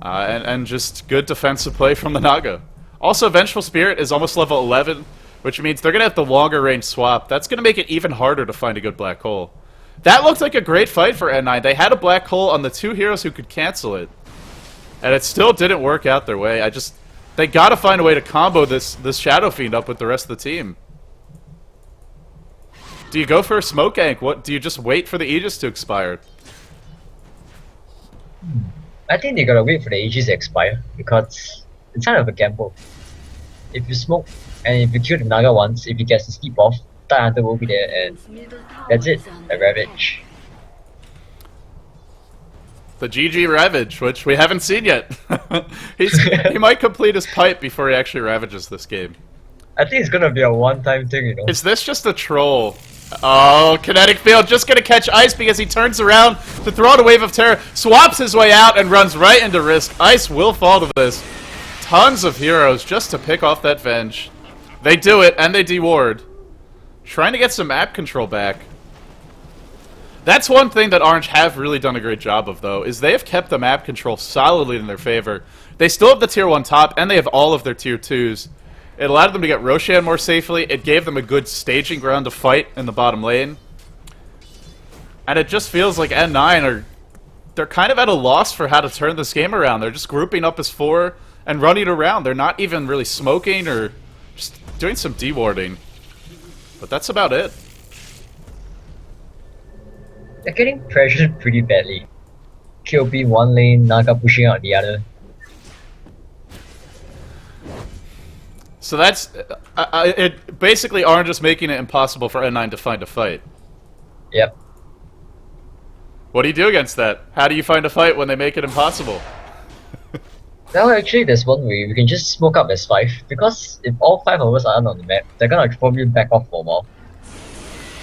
and just good defensive play from the Naga. Also, Vengeful Spirit is almost level 11, which means they're going to have the longer range swap. That's going to make it even harder to find a good Black Hole. That looked like a great fight for N9. They had a Black Hole on the 2 heroes who could cancel it, and it still didn't work out their way. They got to find a way to combo this Shadow Fiend up with the rest of the team. Do you go for a smoke gank? What do you just wait for the Aegis to expire? I think they gotta wait for the Aegis to expire, because it's kind of a gamble. If you smoke and if you kill the Naga once, if he gets the sleep off, Tide Hunter will be there, and that's it. A Ravage. The GG Ravage, which we haven't seen yet. He might complete his pipe before he actually ravages this game. I think it's gonna be a one-time thing, you know. Is this just a troll Oh, kinetic field just gonna catch Ice because he turns around to throw out a wave of terror, swaps his way out, and runs right into risk. Ice will fall to this. Tons of heroes just to pick off that Venge. They do it, and they deward. Trying to get some map control back. That's one thing that Orange have really done a great job of, though, is they have kept the map control solidly in their favor. They still have the tier 1 top, and they have all of their tier 2s. It allowed them to get Roshan more safely. It gave them a good staging ground to fight in the bottom lane. And it just feels like N9 they're kind of at a loss for how to turn this game around. They're just grouping up as 4 and running around. They're not even really smoking or just doing some dewarding. But that's about it. They're getting pressured pretty badly. KOP one lane, Naga pushing out the other. So that's it. Basically, Orange is making it impossible for N9 to find a fight. Yep. What do you do against that? How do you find a fight when they make it impossible? Well, actually, there's one way. We can just smoke up as 5, because if all 5 of us aren't on the map, they're gonna probably back off for a while.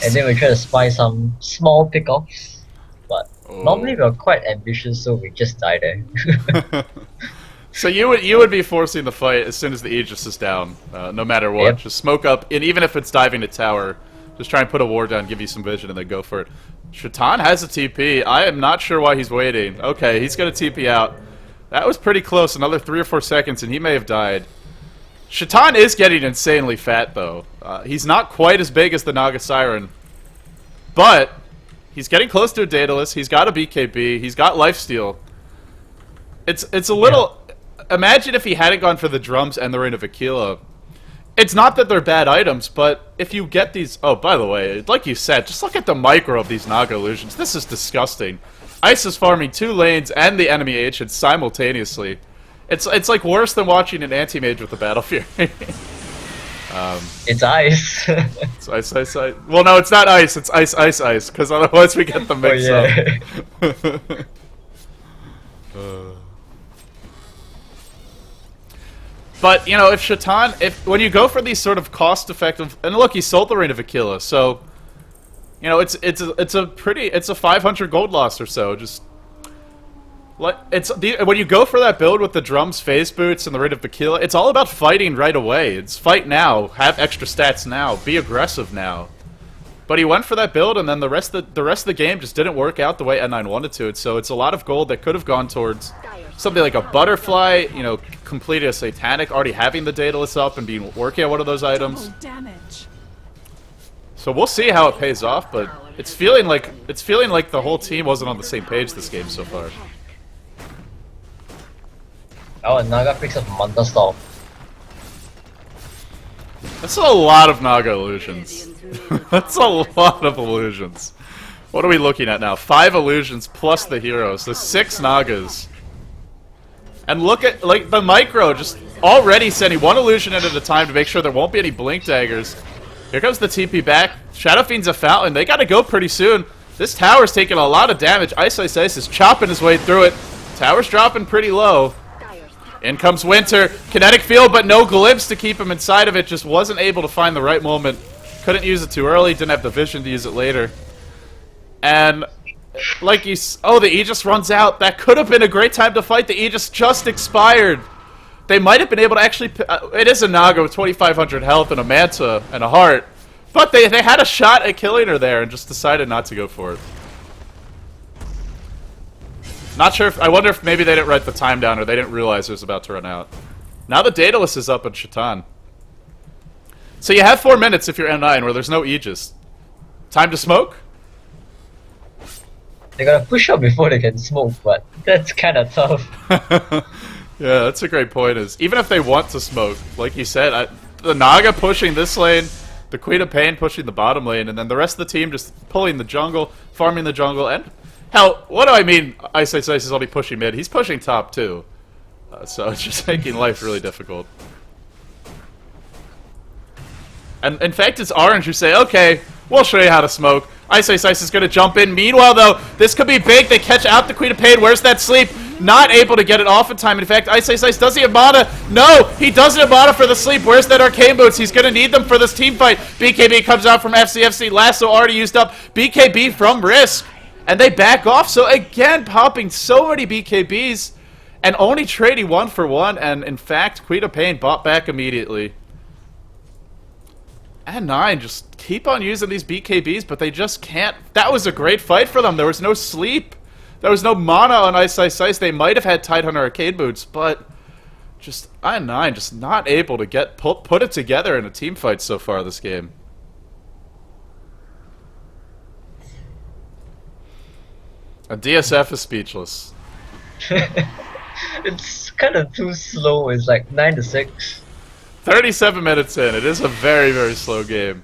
And then we try to spy some small pickoffs. But normally we're quite ambitious, so we just die there. So you would be forcing the fight as soon as the Aegis is down, no matter what. Yep. Just smoke up, and even if it's diving to tower, just try and put a ward down, give you some vision, and then go for it. Shatan has a TP. I am not sure why he's waiting. Okay, he's gonna TP out. That was pretty close. Another 3 or 4 seconds, and he may have died. Shatan is getting insanely fat, though. He's not quite as big as the Naga Siren, but he's getting close to a Daedalus. He's got a BKB. He's got lifesteal. It's a little. Yeah. Imagine if he hadn't gone for the drums and the Reign of Aquila. It's not that they're bad items, but if you get these... Oh, by the way, like you said, just look at the micro of these Naga illusions. This is disgusting. Ice is farming 2 lanes and the enemy ancient simultaneously. It's like worse than watching an anti-mage with the Battle Fury. It's Ice. It's ice. Well, no, it's not Ice. It's ice, because otherwise we get the mix up. But, you know, if Shatan, when you go for these sort of cost-effective, and look, he sold the Reign of Aquila, so, you know, it's a 500 gold loss or so. Just, like, when you go for that build with the drums, phase boots, and the Reign of Aquila, it's all about fighting right away. It's fight now, have extra stats now, be aggressive now. But he went for that build, and then the rest of the game just didn't work out the way N9 wanted to. So it's a lot of gold that could have gone towards something like a Butterfly, you know, completing a Satanic, already having the Daedalus up and working on one of those items. So we'll see how it pays off, but it's feeling like the whole team wasn't on the same page this game so far. Oh, and Naga picks up Manta Storm. That's a lot of Naga illusions. That's a lot of illusions. What are we looking at now? 5 illusions plus the heroes. There's 6 Nagas. And look at, like, the micro just already sending 1 illusion in at a time to make sure there won't be any blink daggers. Here comes the TP back. Shadow Fiend's a fountain. They gotta go pretty soon. This tower's taking a lot of damage. Iceiceice is chopping his way through it. Tower's dropping pretty low. In comes Winter. Kinetic field, but no glimpse to keep him inside of it. Just wasn't able to find the right moment. Couldn't use it too early. Didn't have the vision to use it later. And like oh, the Aegis runs out. That could have been a great time to fight. The Aegis just expired. They might have been able to actually... it is a Naga with 2,500 health and a Manta and a heart. But they had a shot at killing her there and just decided not to go for it. Not sure if... I wonder if maybe they didn't write the time down or they didn't realize it was about to run out. Now the Daedalus is up at Shatan. So you have 4 minutes if you're N9 where there's no Aegis. Time to smoke? They gotta push up before they can smoke, but that's kinda tough. Yeah, that's a great point. Is even if they want to smoke, like you said, the Naga pushing this lane, the Queen of Pain pushing the bottom lane, and then the rest of the team just pulling the jungle, farming the jungle, and... Hell, what do I mean Iceiceice is only pushing mid? He's pushing top too. So it's just making life really difficult. And in fact, it's Orange who say, okay, we'll show you how to smoke. Iceiceice is going to jump in. Meanwhile, though, this could be big. They catch out the Queen of Pain. Where's that sleep? not able to get it off in time. In fact, iceiceice, does he have mana? No, he doesn't have mana for the sleep. Where's that arcane boots? He's going to need them for this team fight. BKB comes out from fzfz. Lasso already used up. BKB from Risk. And they back off. So again, popping so many BKBs and only trading 1 for 1. And in fact, Queen of Pain bought back immediately. And 9 just keep on using these BKBs, but they just can't. That was a great fight for them. There was no sleep. There was no mana on iceiceice. They might have had Tidehunter arcade boots, but just Iron 9 just not able to get put it together in a team fight so far this game. And DSF is speechless. It's kind of too slow. It's like 9-6. 37 minutes in. It is a very, very slow game.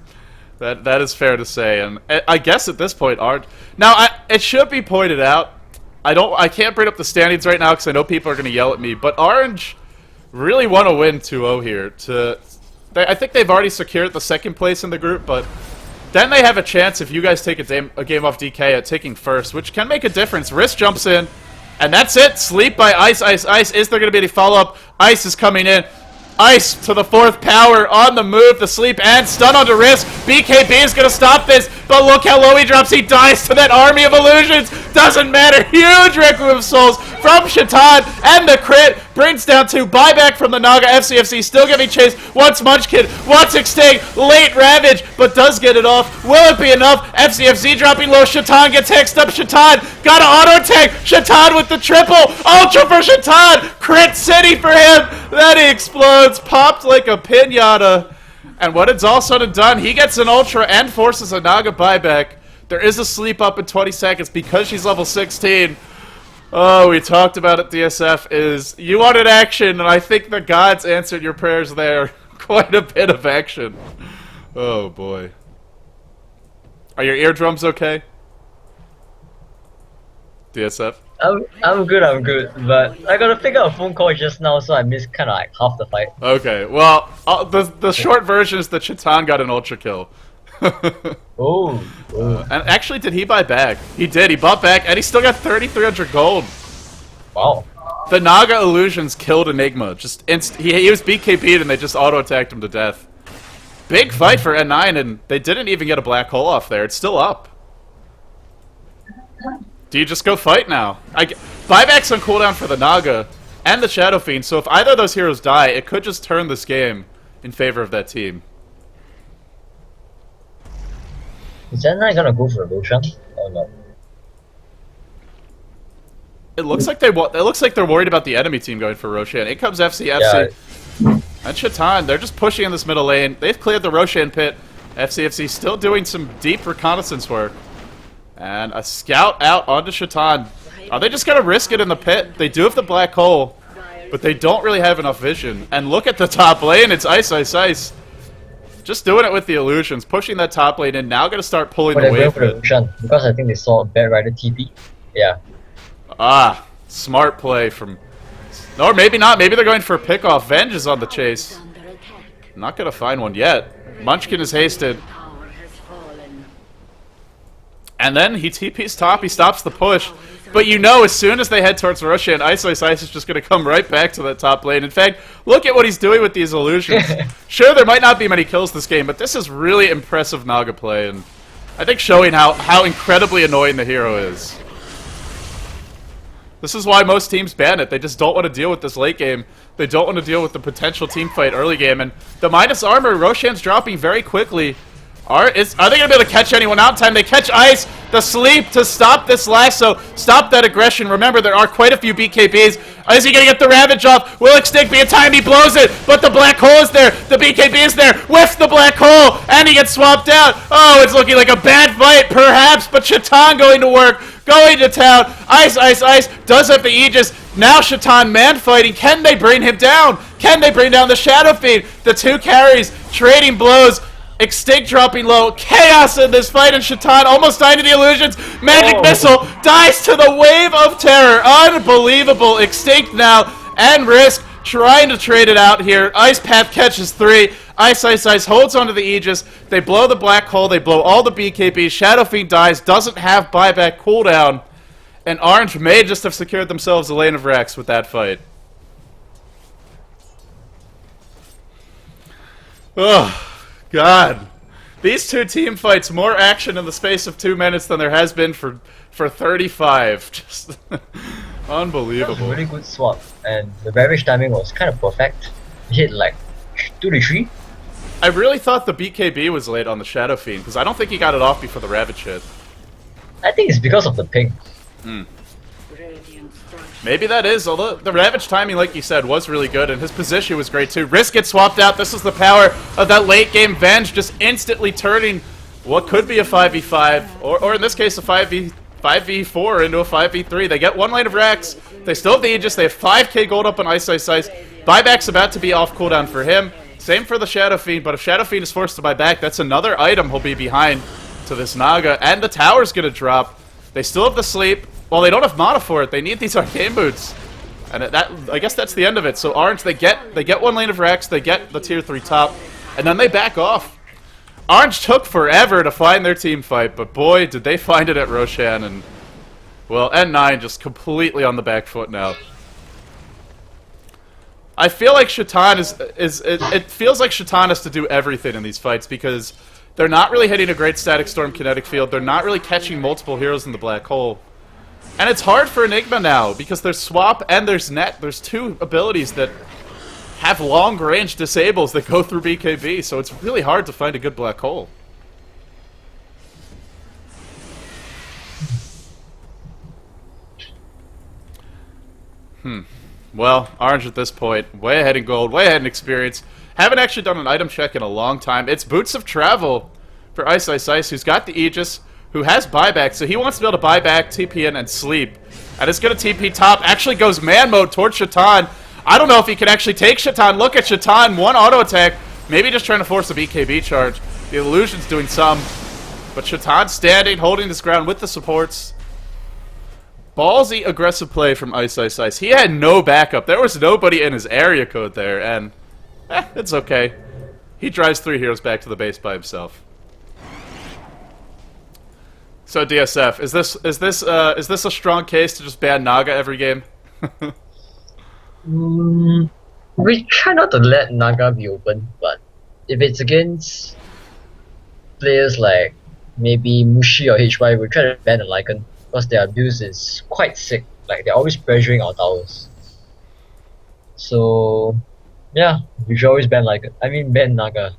That is fair to say. And I guess at this point, it should be pointed out. I can't bring up the standings right now because I know people are going to yell at me. But Orange really want to win 2-0 here. I think they've already secured the second place in the group, but then they have a chance if you guys take a game off DK at taking first, which can make a difference. Risk jumps in, and that's it. Sleep by iceiceice. Is there going to be any follow-up? Ice is coming in. Ice to the 4th power, on the move, the sleep, and stun onto Risk. BKB is going to stop this, but look how low he drops. He dies to that army of illusions. Doesn't matter. Huge Requiem of Souls from Shatan, and the crit brings down 2. Buyback from the Naga. fzfz still getting chased. Wants Munchkin, wants Xtinct, late Ravage, but does get it off. Will it be enough? fzfz dropping low. Shatan gets hexed up. Shatan got an auto tank. Shatan with the triple. Ultra for Shatan. Crit City for him. Then he explodes. Popped like a pinata. And when it's all said and done, he gets an Ultra and forces a Naga buyback. There is a sleep up in 20 seconds because she's level 16. Oh, we talked about it, DSF, you wanted action, and I think the gods answered your prayers there. Quite a bit of action. Oh, boy. Are your eardrums okay? DSF? I'm good, but I gotta pick up a phone call just now, so I missed kind of like half the fight. Okay, well, the short version is that Shatan got an ultra kill. And actually, did he buy back? He did. He bought back, and he still got 3,300 gold. Wow. The Naga illusions killed Enigma. Just he was BKB'd, and they just auto attacked him to death. Big fight for N9, and they didn't even get a black hole off there. It's still up. Do you just go fight now? Buyback's on cooldown for the Naga and the Shadow Fiend, so if either of those heroes die, it could just turn this game in favor of that team. Is that not gonna go for Roshan or not? It looks like they're worried about the enemy team going for Roshan. In comes fzfz. And Shatan, they're just pushing in this middle lane. They've cleared the Roshan pit. fzfz still doing some deep reconnaissance work. And a scout out onto Shatan. Are they just gonna risk it in the pit? They do have the black hole, but they don't really have enough vision. And look at the top lane, it's iceiceice. Just doing it with the illusions, pushing that top lane in, now gonna start pulling the wave pit. Because I think they saw a Bad Rider TP. Yeah. Ah, smart play from... Or maybe not, maybe they're going for a pick-off. Venge is on the chase. Not gonna find one yet. Munchkin is hasted. And then he TP's top, he stops the push. But you know, as soon as they head towards Roshan, iceiceice is just going to come right back to that top lane. In fact, look at what he's doing with these illusions. Sure, there might not be many kills this game, but this is really impressive Naga play. And I think showing how incredibly annoying the hero is. This is why most teams ban it. They just don't want to deal with this late game. They don't want to deal with the potential team fight early game. And the minus armor, Roshan's dropping very quickly. Are they going to be able to catch anyone out in time? They catch Ice, the sleep to stop this lasso, stop that aggression. Remember, there are quite a few BKBs. Is he going to get the Ravage off? Will Xtinct be in time? He blows it, but the black hole is there. The BKB is there. Whiffs the black hole, and he gets swapped out. Oh, it's looking like a bad fight, perhaps, but Shatan going to work, going to town. Ice does have the Aegis. Now Shatan man fighting. Can they bring him down? Can they bring down the Shadow Fiend? The two carries trading blows. Xtinct dropping low. Chaos in this fight, and Shatan almost died to the illusions. Magic Missile dies to the Wave of Terror. Unbelievable. Xtinct now and Risk trying to trade it out here. Ice Path catches 3. iceiceice holds onto the Aegis. They blow the black hole. They blow all the BKBs. Shadow Fiend dies. Doesn't have buyback cooldown. And Orange may just have secured themselves a lane of Rex with that fight. Oh, God. These two team fights, more action in the space of 2 minutes than there has been for 35. Just unbelievable. That was a really good swap, and the ravage timing was kind of perfect. It hit like 2 to 3. I really thought the BKB was late on the Shadow Fiend, because I don't think he got it off before the Ravage hit. I think it's because of the ping. Maybe that is, although the Ravage timing, like you said, was really good, and his position was great too. Risk gets swapped out. This is the power of that late game Venge, just instantly turning what could be a 5v5, or in this case a 5v4 into a 5v3. They get 1 lane of Rex, they still have the Aegis, they have 5k gold up on iceiceice. Buyback's about to be off cooldown for him. Same for the Shadow Fiend, but if Shadow Fiend is forced to buy back, that's another item he'll be behind to this Naga, and the tower's gonna drop. They still have the sleep. Well, they don't have mana for it. They need these arcane boots, and I guess that's the end of it. So Orange, they get 1 lane of Rex, they get the tier 3 top, and then they back off. Orange took forever to find their team fight, but boy, did they find it at Roshan, and well, N9 just completely on the back foot now. I feel like Shatan it feels like Shatan has to do everything in these fights because they're not really hitting a great static storm kinetic field. They're not really catching multiple heroes in the black hole. And it's hard for Enigma now, because there's Swap and there's Net. There's 2 abilities that have long-range disables that go through BKB, so it's really hard to find a good black hole. Well, Orange at this point, way ahead in gold, way ahead in experience. Haven't actually done an item check in a long time. It's Boots of Travel for iceiceice, who's got the Aegis, who has buyback, so he wants to be able to buy back, TP in, and sleep. And it's going to TP top, actually goes man mode towards Shatan. I don't know if he can actually take Shatan. Look at Shatan, 1 auto attack, maybe just trying to force a BKB charge. The illusion's doing some, but Shatan standing, holding his ground with the supports. Ballsy aggressive play from iceiceice. He had no backup. There was nobody in his area code there, and it's okay. He drives 3 heroes back to the base by himself. So DSF, is this a strong case to just ban Naga every game? We try not to let Naga be open, but if it's against players like maybe Mushi or HY, we try to ban the Lycan because their abuse is quite sick. Like they're always pressuring our towers. So yeah, we should always ban Lycan. I mean ban Naga.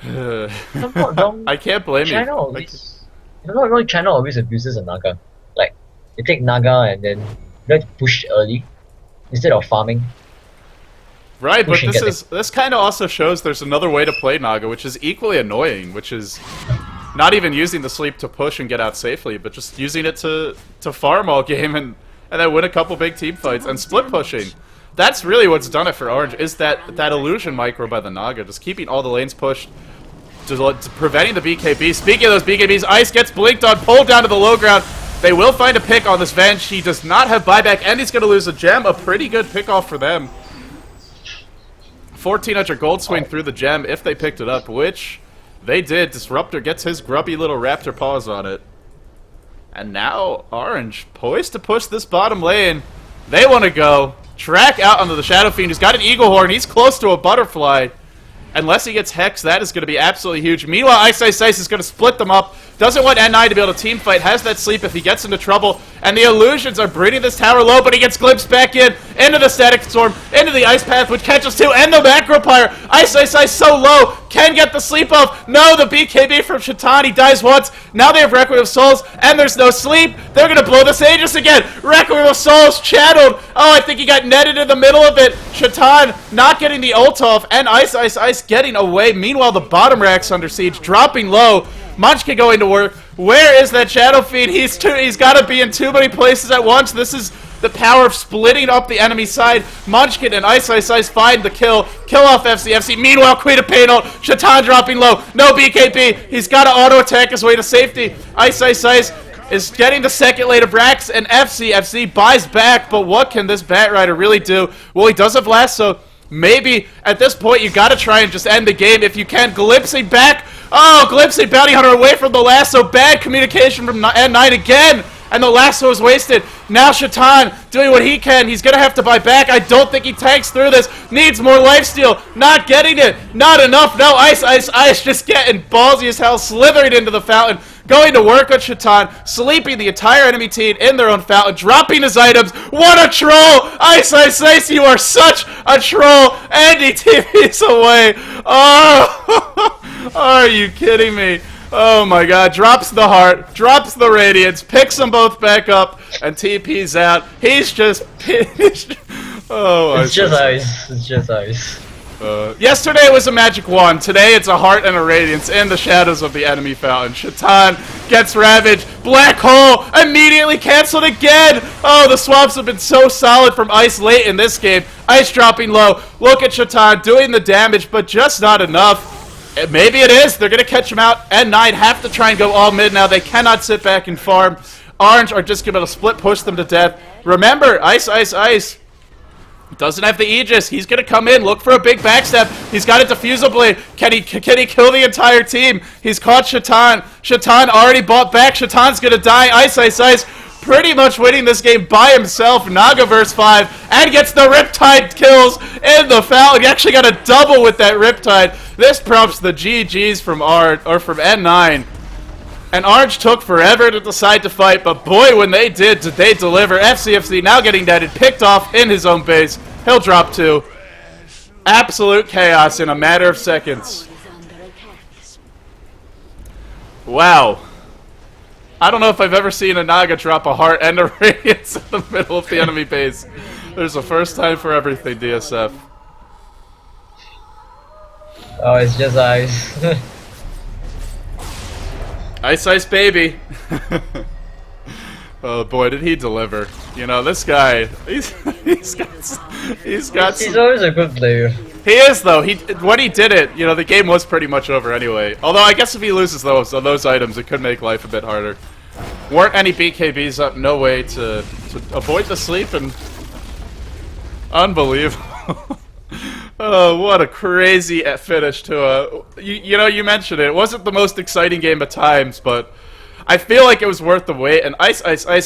If I'm not wrong, I can't blame you. China always, if I'm not wrong, China always abuses a Naga. Like, they take Naga and then they like to push early instead of farming. Right, but this kind of also shows there's another way to play Naga, which is equally annoying, which is not even using the sleep to push and get out safely, but just using it to farm all game and then win a couple big team fights and split pushing. That's really what's done it for Orange, is that illusion micro by the Naga, just keeping all the lanes pushed, just preventing the BKB. Speaking of those BKBs, Ice gets blinked on, pulled down to the low ground. They will find a pick on this Venge. He does not have buyback, and he's going to lose a gem. A pretty good pick off for them. 1400 gold swing through the gem if they picked it up, which they did. Disruptor gets his grubby little raptor paws on it. And now Orange poised to push this bottom lane. They want to go. Track out onto the Shadow Fiend, who's got an Eagle Horn. He's close to a Butterfly. Unless he gets Hex, that is going to be absolutely huge. Meanwhile, iceiceice is going to split them up. Doesn't want N9 to be able to team fight. Has that sleep if he gets into trouble. And the illusions are breeding this tower low, but he gets glimpsed back into the Static Storm, into the Ice Path, which catches 2, and the Macro Pyre. Iceiceice so low, can get the sleep off. No, the BKB from Shatan, he dies once. Now they have Requiem of Souls, and there's no sleep. They're going to blow this Aegis again. Requiem of Souls channeled. Oh, I think he got netted in the middle of it. Shatan not getting the ult off, and iceiceice getting away. Meanwhile, the bottom rack's under siege, dropping low. Munchkin going to work. Where is that Shadow Fiend? He's got to be in too many places at once. This is the power of splitting up the enemy side. Munchkin and iceiceice find the kill. Kill off fzfz. Meanwhile, Queen of Pain ult. Shatan dropping low. No BKB. He's got to auto attack his way to safety. Iceiceice is getting the second lane of Rax, and fzfz buys back. But what can this Bat Rider really do? Well, he does have lasso. Maybe at this point you got to try and just end the game if you can. Glimpsing back Oh, Glimpsey, Bounty Hunter away from the lasso. Bad communication from N9 again. And the lasso is wasted. Now Shatan doing what he can. He's going to have to buy back. I don't think he tanks through this. Needs more lifesteal. Not getting it. Not enough. No, Ice just getting ballsy as hell. Slithering into the fountain. Going to work on Shatan. Sleeping the entire enemy team in their own fountain. Dropping his items. What a troll. Iceiceice, you are such a troll. Andy TV's away. Oh, are you kidding me? Oh my god, drops the heart, drops the radiance, picks them both back up, and TP's out. He's just finished. Oh, it's just ice. It's just ice. Yesterday it was a magic wand. Today it's a heart and a radiance in the shadows of the enemy fountain. Shatan gets ravaged. Black hole immediately canceled again. Oh, the swaps have been so solid from Ice late in this game. Ice dropping low. Look at Shatan doing the damage, but just not enough. Maybe it is. They're going to catch him out. N9 have to try and go all mid now. They cannot sit back and farm. Orange are just going to split push them to death. Remember, Ice doesn't have the Aegis. He's going to come in, look for a big backstab. He's got a diffusal blade. Can he kill the entire team? He's caught Shatan. Shatan already bought back. Shatan's going to die. Ice. Pretty much winning this game by himself. Naga verse 5 and gets the Riptide kills in the fountain. He actually got a double with that Riptide. This prompts the GGs from from N9. And Orange took forever to decide to fight, but boy, when they did they deliver. fzfz now getting netted, picked off in his own base. He'll drop 2. Absolute chaos in a matter of seconds. Wow. I don't know if I've ever seen a Naga drop a heart and a radiance in the middle of the enemy base. There's a first time for everything, DSF. Oh, it's just ice. Ice baby. Oh boy, did he deliver. You know, this guy, he's got He's always a good player. He is, though. When he did it, you know, the game was pretty much over anyway. Although, I guess if he loses those items, it could make life a bit harder. Weren't any BKBs up, no way to avoid the sleep, and... Unbelievable. Oh, what a crazy finish to a... You know, you mentioned it. It wasn't the most exciting game at times, but... I feel like it was worth the wait, and Ice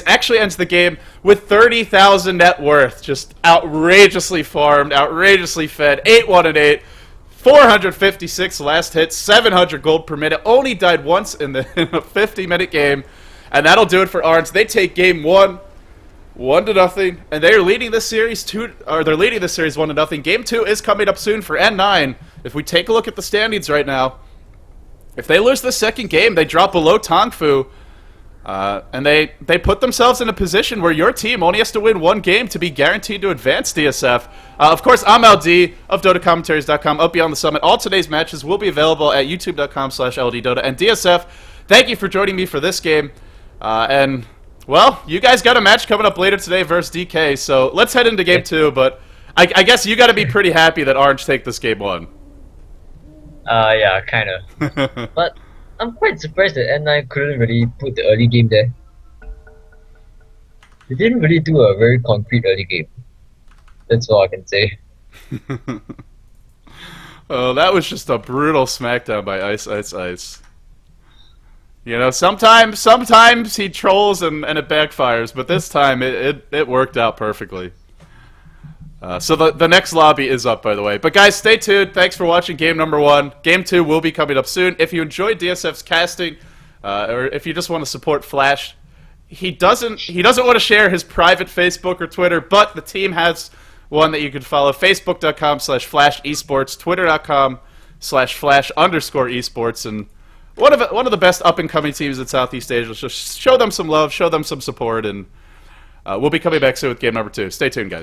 actually ends the game with 30,000 net worth. Just outrageously farmed, outrageously fed. 8-1 and 8, 456 last hits, 700 gold per minute. Only died once in a 50-minute game, and that'll do it for Orange. They take game 1, 1-0, and they are leading this series they're leading this series 1-0. Game 2 is coming up soon for N9. If we take a look at the standings right now. If they lose the second game, they drop below Tongfu, and they put themselves in a position where your team only has to win 1 game to be guaranteed to advance, DSF. Of course, I'm LD of dotacommentaries.com, up Beyond the Summit. All today's matches will be available at youtube.com/ldDOTA. And DSF, thank you for joining me for this game. And, well, you guys got a match coming up later today versus DK, so let's head into game 2, but I guess you got to be pretty happy that Orange take this game 1. Yeah, kinda. But I'm quite surprised that N9 couldn't really put the early game there. They didn't really do a very concrete early game. That's all I can say. Oh, that was just a brutal smackdown by Ice. You know, sometimes he trolls and it backfires, but this time it worked out perfectly. So the next lobby is up, by the way. But guys, stay tuned. Thanks for watching game number 1. Game 2 will be coming up soon. If you enjoyed DSF's casting, or if you just want to support Flash, he doesn't want to share his private Facebook or Twitter, but the team has one that you can follow: facebook.com/Flash Esports, twitter.com/Flash_Esports, and one of the best up and coming teams in Southeast Asia. Just show them some love, show them some support, and we'll be coming back soon with game number 2. Stay tuned, guys.